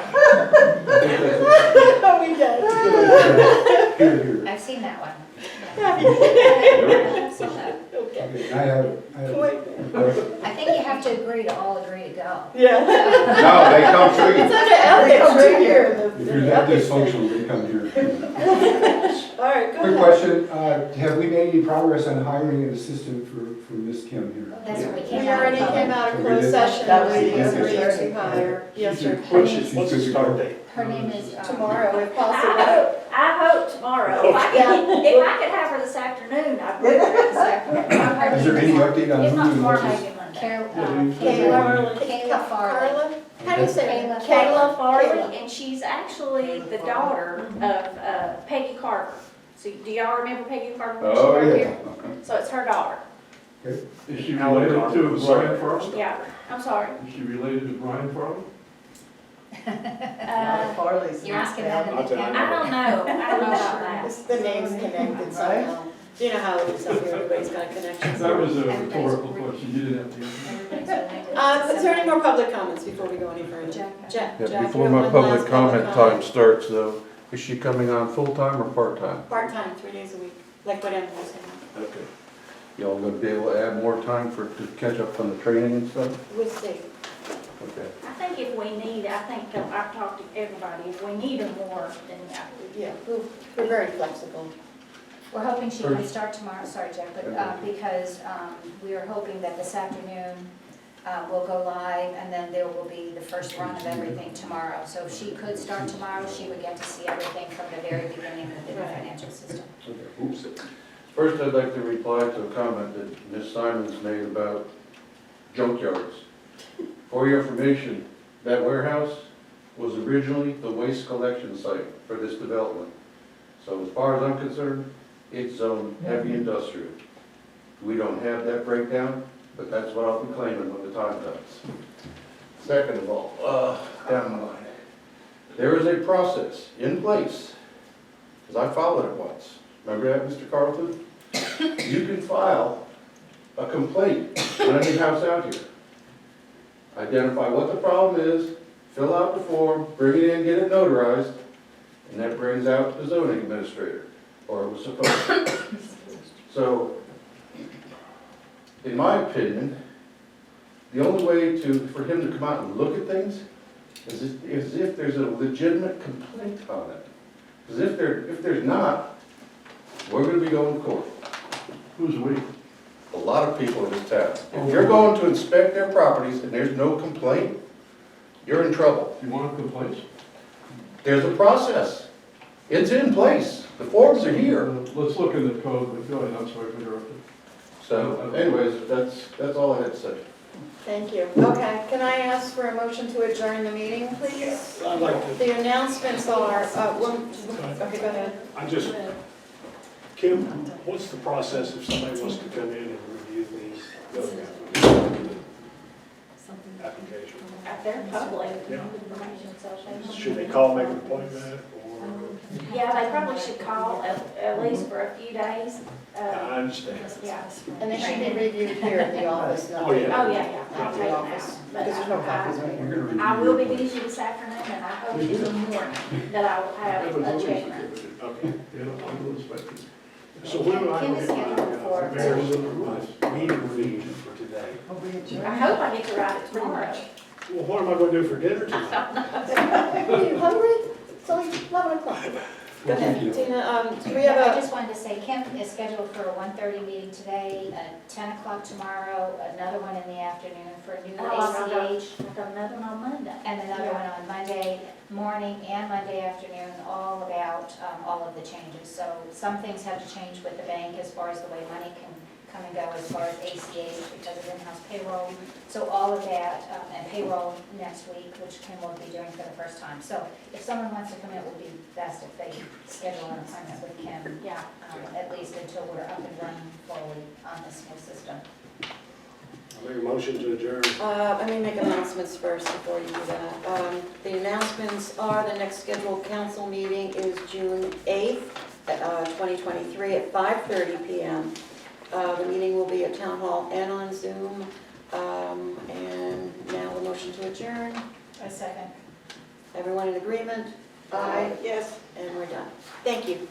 We did. I've seen that one. Okay. I've seen that. Wait. I think you have to agree to all agree to go. Yeah. No, they come to you. It's under ethics right here. If you're that dysfunctional, they come here. All right, go Quick ahead. question, have we made any progress on hiring an assistant for Ms. Kim here? That's what we We came out already of. came out of We closed did. session, That was we the agreed answer. to hire. Yes, sir. What's the start date? Her name is. Tomorrow, if I possible. hope tomorrow. If I could have her this afternoon, I'd bring her this afternoon. Is there any update on If not who tomorrow, this is? maybe Monday. Kayla Farley. Carla? How do you say it? Kayla Farley, and she's actually the daughter of Peggy Carver. So do y'all remember Peggy Carver when she Oh, worked yeah. here? So it's her daughter. Is she related to Brian Farley? Yeah, I'm sorry. Is she related to Brian Farley? Farley's. You're asking that in the Not that I county. I don't know about that. It's the name's connected somehow. You know how it is up here, everybody's got connections. That was a rhetorical question, you didn't have to answer. Everybody's related. Is there any more public comments before we go any further? Jack, Yeah, Jack, before you my have one public last comment time starts though, is she coming on full-time or part-time? Part-time, 3 days a week, like what Emily was saying. Okay. Y'all gonna be able to add more time to catch up on the training and stuff? We'll see. Okay. I think if we need, I've talked to everybody, if we need her more, then yeah. Yeah, we're very flexible. We're hoping she can start tomorrow, sorry Jack, but because we are hoping that this afternoon we'll go live and then there will be the first run of everything tomorrow. So if she could start tomorrow, she would get to see everything from the very beginning of the new financial system. Oops. First, I'd like to reply to a comment that Ms. Simons made about junkyards. For your information, that warehouse was originally the waste collection site for this development. So as far as I'm concerned, it's zoned heavy industrial. We don't have that breakdown, but that's what I'll be claiming when the time comes. Second of all, down the line, there is a process in place, because I followed it once. Remember that, Mr. Carlton? You can file a complaint on any house out here. Identify what the problem is, fill out the form, bring it in, get it notarized, And that brings out the zoning administrator, or it was supposed to. So, in my opinion, the only way for him to come out and look at things is if there's a legitimate complaint on it. Because if there's not, we're gonna be going to court. Who's we? A lot of people in this town. If you're going to inspect their properties and there's no complaint, you're in trouble. You want complaints? There's a process. It's in place. The forms are here. Let's look in the code, but go ahead, I'm sorry for interrupting. So anyways, that's all I had to say. Thank you. Okay, can I ask for a motion to adjourn the meeting, please? I'd like to, The announcements are, okay, go ahead. I just, Kim, what's the process if somebody wants to come in and review these applications? They're public Yeah. information, so they. Should they call, make an appointment, or? Yeah, they probably should call at least for a few days. I understand. Yeah. And they should be reviewed here at the office, not Oh, yeah. Oh, yeah. not I'll the take them office, out. because there's no copies right here. I will be busy this afternoon, and I hope in the morning that I will have a check run. Okay. Yeah, I'm inspecting. So when will I Kim get is scheduled for- my mayor's meeting revision for today? I hope I get to write it tomorrow. Well, what am I gonna do for dinner tonight? Are you hungry? It's only 11 o'clock. Go ahead, Tina, do we have I a, just wanted to say, Kim is scheduled for a 1:30 meeting today, 10 o'clock tomorrow, another one in the afternoon for new ACH, I've got another one on Monday. and another one on Monday morning and Monday afternoon, all about all of the changes. So some things have to change with the bank as far as the way money can come and go as far as ACH because of in-house payroll. So all of that, and payroll next week, which Kim will be doing for the first time. So if someone wants to come in, it would be best if they schedule an appointment with Kim, at least until we're up and running fully on this new system. I'll make a motion to adjourn. let me make announcements first before you do that. The announcements are the next scheduled council meeting is June 8th, 2023 at 5:30 p.m. The meeting will be at Town Hall and on Zoom. And now the motion to adjourn. A second. Everyone in agreement? Aye. Yes. And we're done. Thank you.